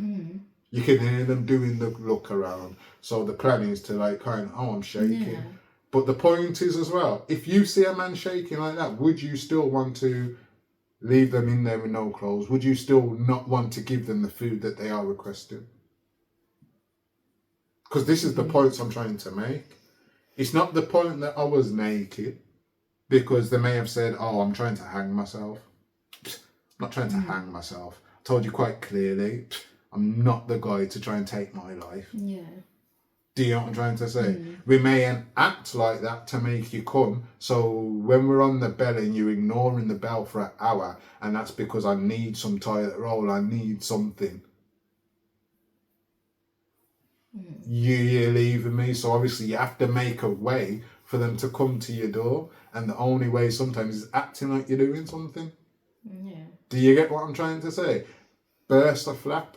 You can hear them doing the look around. So the plan is to like kind of, oh, I'm shaking. Yeah. But the point is as well, if you see a man shaking like that, would you still want to leave them in there with no clothes? Would you still not want to give them the food that they are requesting? Because this is the points I'm trying to make. It's not the point that I was naked, because they may have said, oh, I'm trying to hang myself. I'm not trying to hang myself. I told you quite clearly, I'm not the guy to try and take my life. Yeah. Do you know what I'm trying to say? We may act like that to make you come. So when we're on the bell and you're ignoring the bell for an hour, and that's because I need some toilet roll, I need something. You're leaving me. So obviously you have to make a way for them to come to your door. And the only way sometimes is acting like you're doing something. Yeah. Do you get what I'm trying to say? Burst a flap.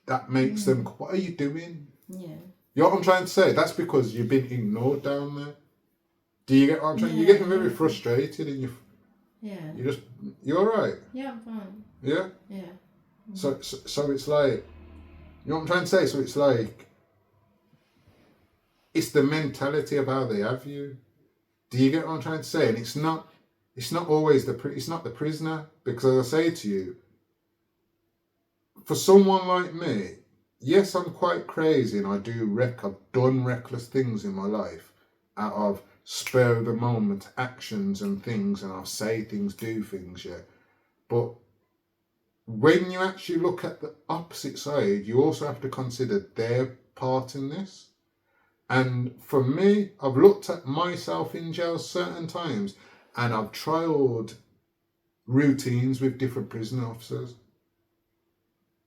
That makes them, what are you doing? Yeah. You know what I'm trying to say? That's because you've been ignored down there. Do you get what I'm trying? You're getting very frustrated and you're alright? Yeah, I'm fine. Yeah? Yeah. So it's like, you know what I'm trying to say? So it's like, it's the mentality of how they have you. Do you get what I'm trying to say? And it's not always it's not the prisoner, because as I say to you, for someone like me, yes, I'm quite crazy and I've done reckless things in my life out of spur of the moment actions and things, and I'll say things, do things, yeah. But when you actually look at the opposite side, you also have to consider their part in this. And for me, I've looked at myself in jail certain times and I've trialed routines with different prison officers.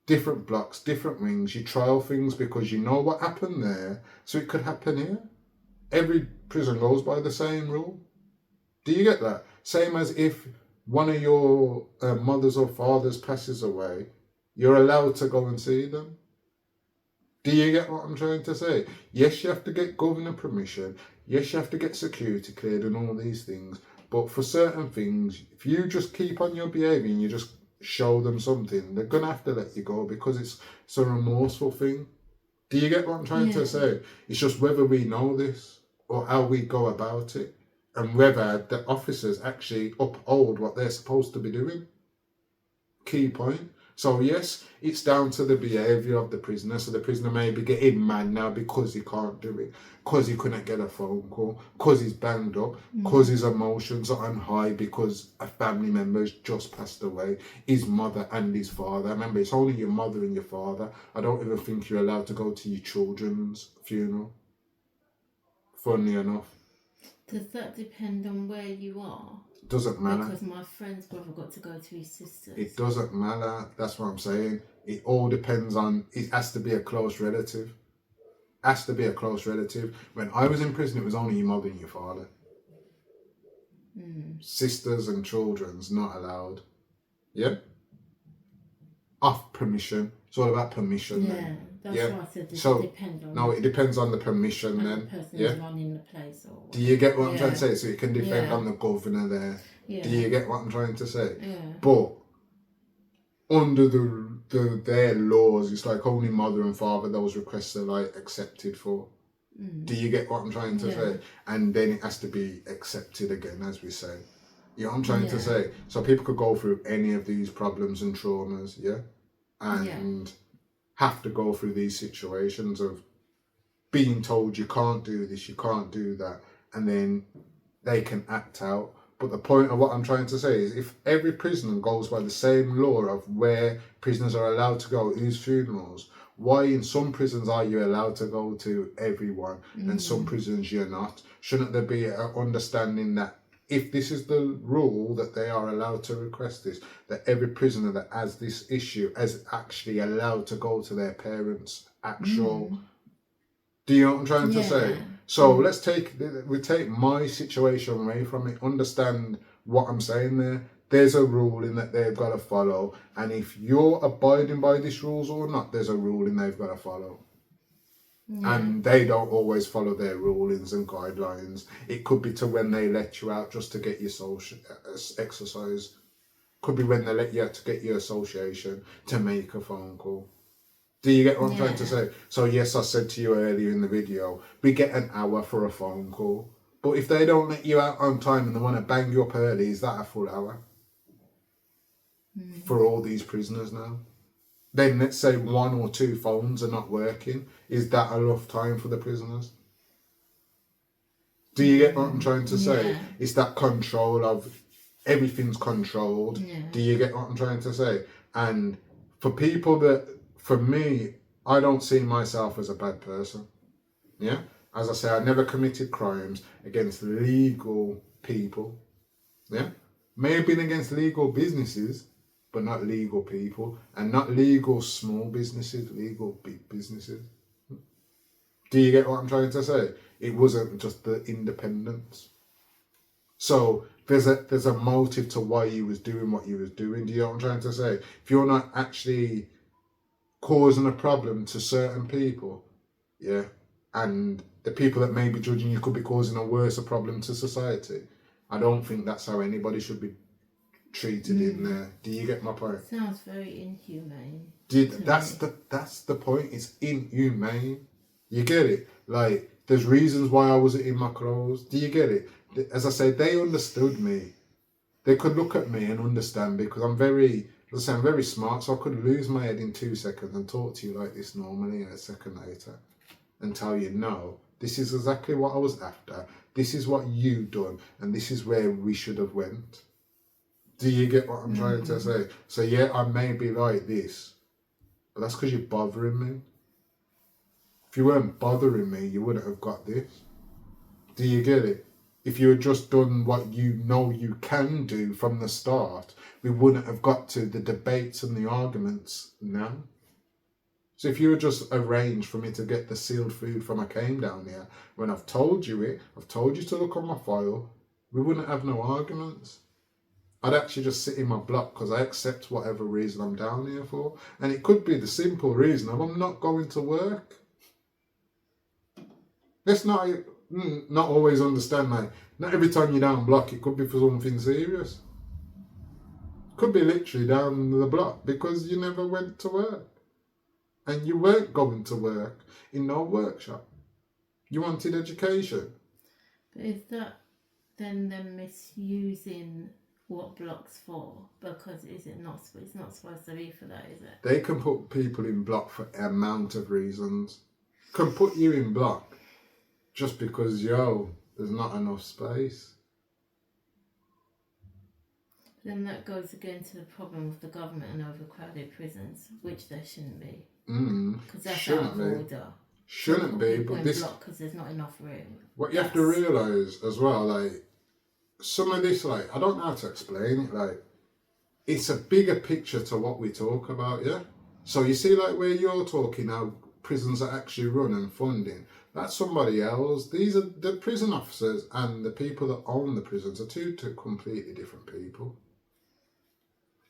Different blocks, different wings. You trial things because you know what happened there, so it could happen here. Every prison goes by the same rule. Do you get that? Same as if one of your mothers or fathers passes away, you're allowed to go and see them. Do you get what I'm trying to say? Yes, you have to get governor permission. Yes, you have to get security cleared and all these things. But for certain things, if you just keep on your behaviour and you just show them something, they're going to have to let you go because it's a remorseful thing. Do you get what I'm trying to say? It's just whether we know this or how we go about it, and whether the officers actually uphold what they're supposed to be doing. Key point. So yes, it's down to the behaviour of the prisoner. So the prisoner may be getting mad now because he can't do it, because he couldn't get a phone call, because he's banged up, because his emotions are on high because a family member has just passed away, his mother and his father. Remember, it's only your mother and your father. I don't even think you're allowed to go to your children's funeral, funnily enough. Does that depend on where you are? Doesn't matter. Because my friend's brother got to go to his sister's. It doesn't matter. That's what I'm saying. It all depends on. It has to be a close relative. Has to be a close relative. When I was in prison, it was only your mother and your father. Sisters and children's not allowed. Yeah. Off permission. It's all about permission. Yeah, then. that's Yeah. why I said it So, depends on. No, it depends on the permission and then. the person Yeah. who's running the place or. Do you get what I'm Yeah. trying to say? So it can depend Yeah. on the governor there. Yeah. Do you get what I'm trying to say? Yeah. But under their laws, it's like only mother and father those requests are like accepted for. Do you get what I'm trying to say? And then it has to be accepted again, as we say. You know what I'm trying to say? So people could go through any of these problems and traumas, yeah? And have to go through these situations of being told you can't do this, you can't do that, and then they can act out. But the point of what I'm trying to say is if every prisoner goes by the same law of where prisoners are allowed to go, whose funerals, why in some prisons are you allowed to go to everyone and some prisons you're not? Shouldn't there be an understanding that if this is the rule that they are allowed to request this, that every prisoner that has this issue is actually allowed to go to their parents' actual... Do you know what I'm trying to say? So we take my situation away from it, understand what I'm saying there. There's a ruling that they've got to follow. And if you're abiding by these rules or not, there's a ruling they've got to follow. And they don't always follow their rulings and guidelines. It could be to when they let you out just to get your social exercise. Could be when they let you out to get your association, to make a phone call. Do you get what I'm trying to say? So yes, I said to you earlier in the video, we get an hour for a phone call. But if they don't let you out on time and they want to bang you up early, is that a full hour? For all these prisoners now? Then let's say 1 or 2 phones are not working. Is that enough time for the prisoners? Do you get what I'm trying to say? It's that control of everything's controlled. Do you get what I'm trying to say? And for people that, for me, I don't see myself as a bad person. Yeah? As I say, I never committed crimes against legal people. Yeah? May have been against legal businesses, but not legal people. And not legal small businesses, legal big businesses. Do you get what I'm trying to say? It wasn't just the independence. So there's a motive to why you was doing what you was doing. Do you know what I'm trying to say? If you're not actually causing a problem to certain people, yeah, and the people that may be judging you could be causing a worse problem to society, I don't think that's how anybody should be treated in there. Do you get my point? Sounds very inhumane. That's the point. It's inhumane. You get it? Like, there's reasons why I wasn't in my clothes. Do you get it? As I said, they understood me. They could look at me and understand because I'm very smart, so I could lose my head in 2 seconds and talk to you like this normally a second later and tell you, no, this is exactly what I was after. This is what you done, and this is where we should have went. Do you get what I'm trying to say? So yeah, I may be like this, but that's because you're bothering me. If you weren't bothering me, you wouldn't have got this. Do you get it? If you had just done what you know you can do from the start, we wouldn't have got to the debates and the arguments now. So if you had just arranged for me to get the sealed food from I came down here, when I've told you it, I've told you to look on my file, we wouldn't have no arguments. I'd actually just sit in my block because I accept whatever reason I'm down here for. And it could be the simple reason of I'm not going to work. Let's not always understand that. Not every time you're down block, it could be for something serious. Could be literally down the block because you never went to work. And you weren't going to work in no workshop. You wanted education. But is that then them misusing what block's for? Because it's not supposed to be for that, is it? They can put people in block for an amount of reasons. Can put you in block just because, there's not enough space. Then that goes again to the problem with the government and overcrowded prisons, which there shouldn't be. Because that's out of order. Shouldn't be, but this because there's not enough room. what you have to realise as well, like some of this, like I don't know how to explain it, like it's a bigger picture to what we talk about, yeah? So you see like where you're talking now, prisons are actually run and funding, that's somebody else. These are the prison officers and the people that own the prisons are two completely different people.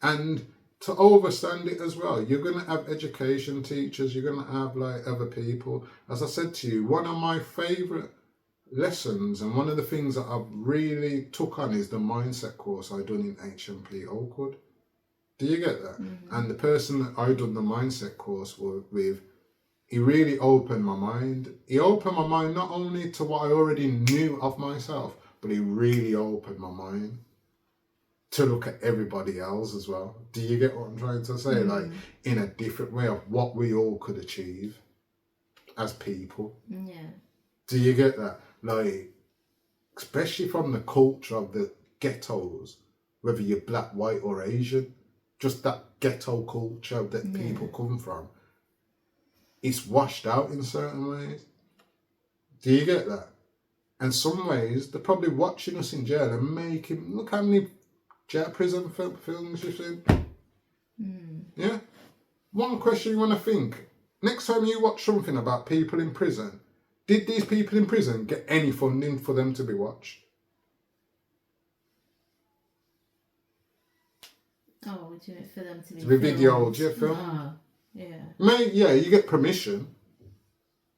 And to overstand it as well, you're going to have education teachers, you're going to have like other people. As I said to you, one of my favourite lessons and one of the things that I've really took on is the mindset course I done in HMP Oakwood. Do you get that? Mm-hmm. And the person that I done the mindset course with, he really opened my mind. He opened my mind not only to what I already knew of myself, but he really opened my mind to look at everybody else as well. Do you get what I'm trying to say? Like in a different way of what we all could achieve as people. Yeah. Do you get that? Like, especially from the culture of the ghettos, whether you're black, white or Asian, just that ghetto culture that people come from, it's washed out in certain ways. Do you get that? And some ways, they're probably watching us in jail and making, look how many jail prison films you've seen. Yeah? One question you want to think. Next time you watch something about people in prison, did these people in prison get any funding for them to be watched? Oh, would you for them to be videoed, yeah, filmed? Oh, yeah. Yeah, you get permission.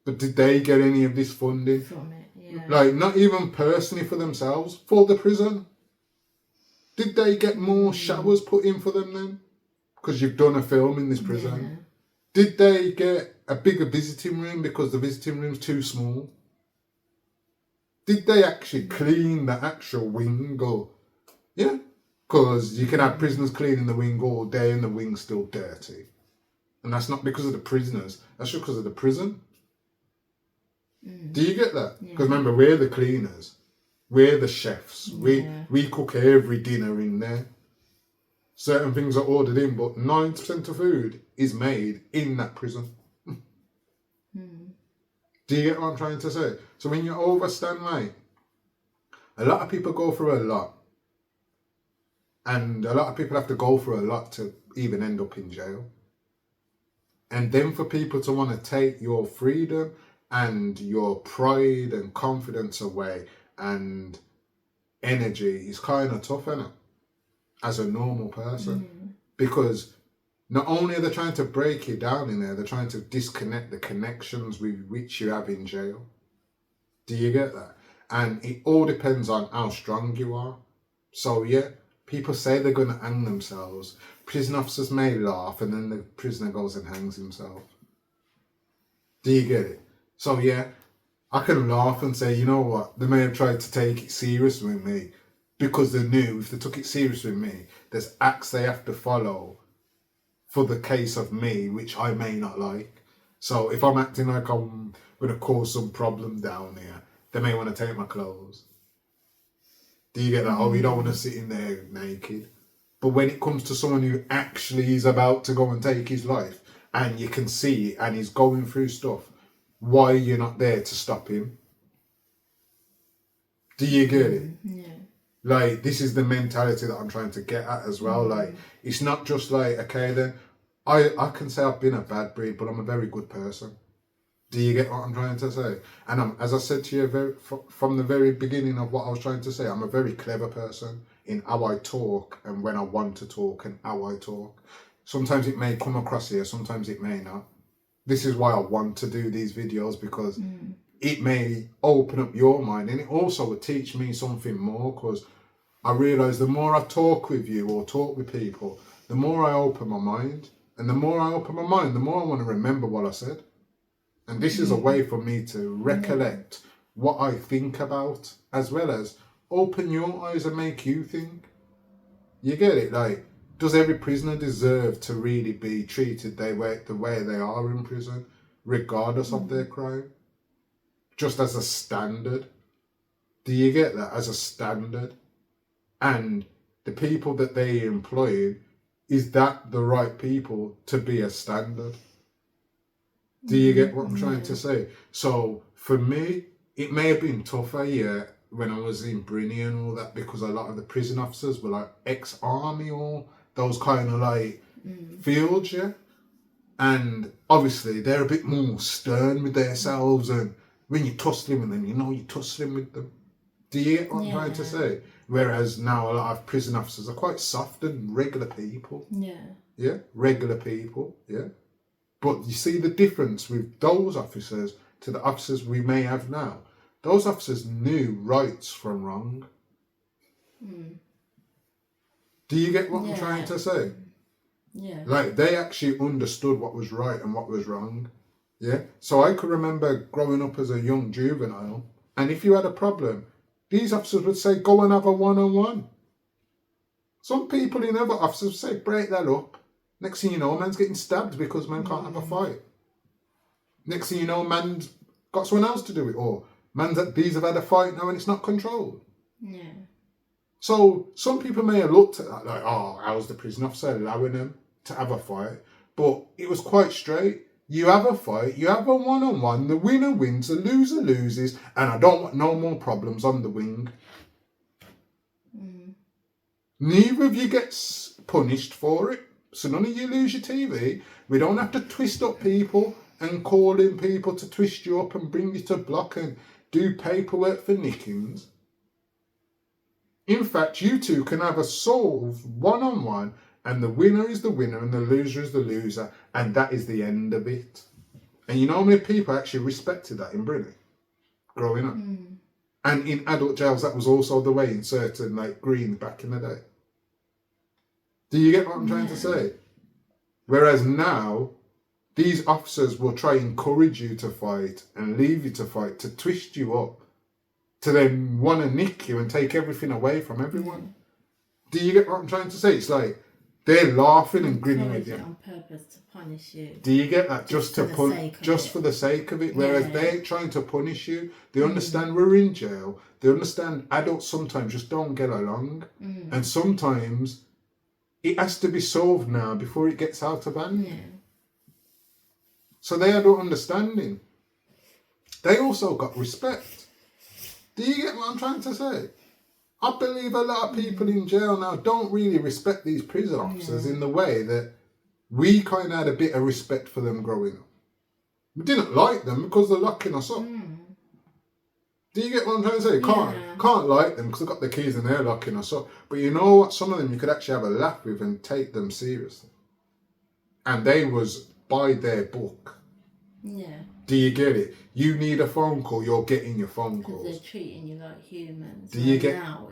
But did they get any of this funding? From it, yeah. Like, not even personally for themselves, for the prison. Did they get more showers put in for them then? Because you've done a film in this prison. Yeah. Did they get a bigger visiting room because the visiting room's too small? Did they actually clean the actual wing or... Yeah? Because you can have prisoners cleaning the wing all day and the wing's still dirty. And that's not because of the prisoners. That's just because of the prison. Do you get that? Because remember, we're the cleaners. We're the chefs. We cook every dinner in there. Certain things are ordered in, but 90% of food is made in that prison. Do you get what I'm trying to say? So when you overstand, like, a lot of people go through a lot. And a lot of people have to go through a lot to even end up in jail. And then for people to want to take your freedom and your pride and confidence away and energy is kind of tough, isn't it? As a normal person. Because not only are they trying to break you down in there, they're trying to disconnect the connections with which you have in jail. Do you get that? And it all depends on how strong you are. So yeah, people say they're going to hang themselves. Prison officers may laugh and then the prisoner goes and hangs himself. Do you get it? So yeah, I can laugh and say, you know what, they may have tried to take it serious with me because they knew if they took it serious with me, there's acts they have to follow for the case of me, which I may not like. So if I'm acting like I'm going to cause some problem down here, they may want to take my clothes. Do you get that? Oh, you don't want to sit in there naked. But when it comes to someone who actually is about to go and take his life, and you can see it, and he's going through stuff, why are you not there to stop him? Do you get it? Yeah. Like, this is the mentality that I'm trying to get at as well. Like, it's not just like, okay, then, I can say I've been a bad breed, but I'm a very good person. Do you get what I'm trying to say? And as I said to you from the very beginning of what I was trying to say, I'm a very clever person in how I talk and when I want to talk and how I talk. Sometimes it may come across here, sometimes it may not. This is why I want to do these videos, because it may open up your mind, and it also would teach me something more, because I realise the more I talk with you or talk with people, the more I open my mind. And the more I open my mind, the more I want to remember what I said. And this is a way for me to recollect what I think about, as well as open your eyes and make you think. You get it? Like, does every prisoner deserve to really be treated the way they are in prison, regardless of their crime? Just as a standard. Do you get that? As a standard. And the people that they employ, is that the right people to be a standard? Do you get what I'm trying to say? So for me, it may have been tougher, yeah, when I was in Brinney and all that, because a lot of the prison officers were like ex-army or those kind of like fields, yeah. And obviously they're a bit more stern with themselves, and when you're tussling with them, you know you're tussling with them. Do you get what I'm trying to say? Whereas now a lot of prison officers are quite soft and regular people. Yeah, regular people, yeah. But you see the difference with those officers to the officers we may have now. Those officers knew rights from wrong. Do you get what I'm trying to say? Yeah. Like, they actually understood what was right and what was wrong. Yeah? So I could remember growing up as a young juvenile, and if you had a problem, these officers would say, go and have a one-on-one. Some people in other officers would say, break that up. Next thing you know, man's getting stabbed because man can't have a fight. Next thing you know, man's got someone else to do it, or these have had a fight now and it's not controlled. Yeah. So some people may have looked at that like, oh, how's the prison officer allowing them to have a fight? But it was quite straight. You have a fight, you have a one-on-one, the winner wins, the loser loses, and I don't want no more problems on the wing. Neither of you gets punished for it. So none of you lose your TV. We don't have to twist up people and call in people to twist you up and bring you to block and do paperwork for nickings. In fact, you two can have a solve one-on-one, and the winner is the winner and the loser is the loser, and that is the end of it. And you know how many people actually respected that in Britain growing up? And in adult jails, that was also the way in certain like Greens back in the day. Do you get what I'm trying to say? Whereas now, these officers will try and encourage you to fight and leave you to fight, to twist you up, to then want to nick you and take everything away from everyone. Do you get what I'm trying to say? It's like they're laughing and grinning with you on purpose to punish you. Do you get that? Just for the sake of it. Whereas they ain't trying to punish you. They understand we're in jail. They understand adults sometimes just don't get along. And sometimes it has to be solved now before it gets out of hand. So they had an understanding. They also got respect. Do you get what I'm trying to say? I believe a lot of people in jail now don't really respect these prison officers in the way that we kind of had a bit of respect for them growing up. We didn't like them because they're locking us up. Do you get what I'm trying to say? Can't like them because they've got the keys and they're locking us up. But you know what? Some of them you could actually have a laugh with and take them seriously. And they was by their book. Do you get it? You need a phone call, you're getting your phone calls. They're treating you like humans. Do you get? Now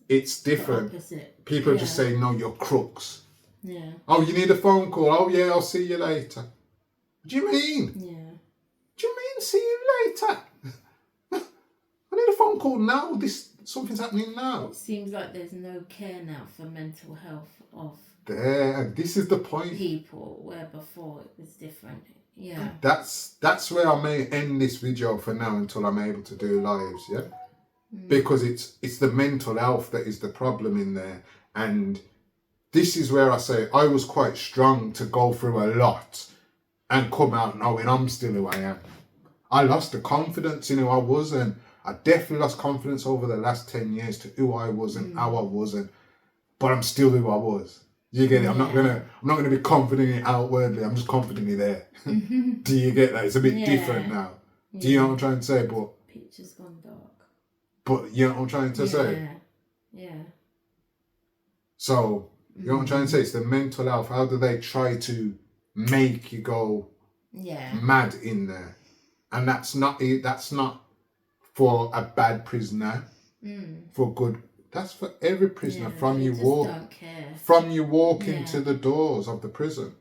it's different. People are just saying, no, you're crooks. Yeah. Oh, you need a phone call. Oh, yeah, I'll see you later. What do you mean? Yeah. What do you mean, see you later? I need a phone call now. Something's happening now. It seems like there's no care now for mental health of this is the point. People, where before it was different. Yeah. That's where I may end this video for now until I'm able to do lives, yeah? Because it's the mental health that is the problem in there. And this is where I say I was quite strong to go through a lot and come out knowing I'm still who I am. I lost the confidence in who I was, and I definitely lost confidence over the last 10 years to who I was and how I was, but I'm still who I was. You get it? I'm not gonna be confident outwardly. I'm just confidently there. Do you get that? It's a bit different now. Do you know what I'm trying to say? But picture's gone dark. But you know what I'm trying to say? Yeah. So you know what I'm trying to say? It's the mental health. How do they try to make you go mad in there? And that's not for a bad prisoner. For good. That's for every prisoner. From you walk into the doors of the prison,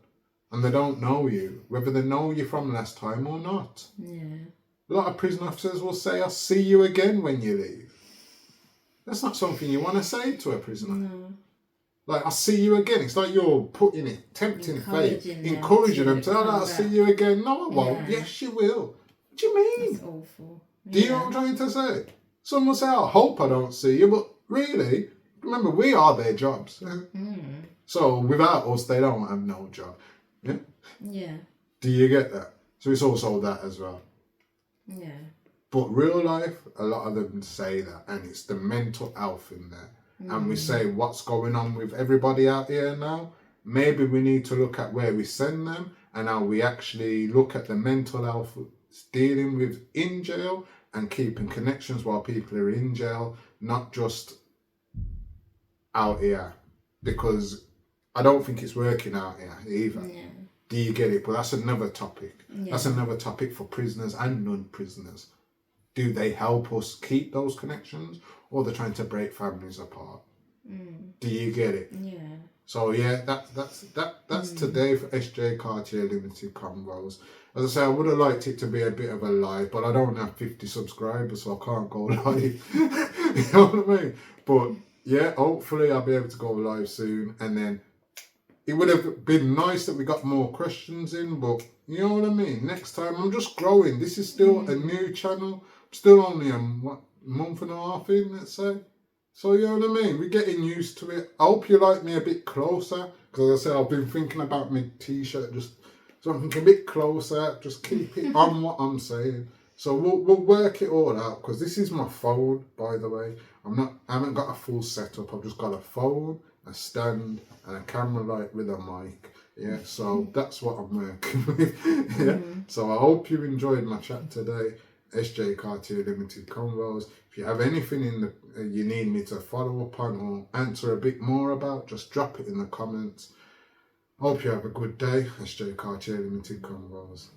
and they don't know you, whether they know you from last time or not. A lot of prison officers will say, "I'll see you again" when you leave. That's not something you want to say to a prisoner. Like, "I'll see you again." It's like you're putting it, tempting fate, encouraging them to, "I'll see you again." No, I won't. Yes, you will. What do you mean? That's awful. Do you know what I'm trying to say? Some will say, "I hope I don't see you," but really, remember, we are their jobs. So without us, they don't have no job. Yeah? Yeah. Do you get that? So it's also that as well. Yeah. But real life, a lot of them say that, and it's the mental health in there. And we say, what's going on with everybody out here now? Maybe we need to look at where we send them and how we actually look at the mental health dealing with in jail and keeping connections while people are in jail, not just out here. Because I don't think it's working out here either. Yeah. Do you get it? But that's another topic. Yeah. That's another topic for prisoners and non-prisoners. Do they help us keep those connections, or they're trying to break families apart? Do you get it? Yeah. So yeah, that's today for SJ Cartier Limited Convos. As I say, I would have liked it to be a bit of a live, but I don't have 50 subscribers, so I can't go live. You know what I mean? But yeah, hopefully I'll be able to go live soon, and then it would have been nice that we got more questions in, but you know what I mean? Next time, I'm just growing. This is still a new channel. I'm still only a month and a half in, let's say. So you know what I mean? We're getting used to it. I hope you like me a bit closer, because as I say, I've been thinking about my t-shirt, just something a bit closer, just keep it on what I'm saying. So we'll work it all out, because this is my phone, by the way. I haven't got a full setup. I've just got a phone, a stand, and a camera light with a mic. Yeah, so that's what I'm working with. Yeah. So I hope you enjoyed my chat today. SJ Cartier Limited Convos. If you have anything you need me to follow up on or answer a bit more about, just drop it in the comments. Hope you have a good day. SJ Cartier Limited Convos.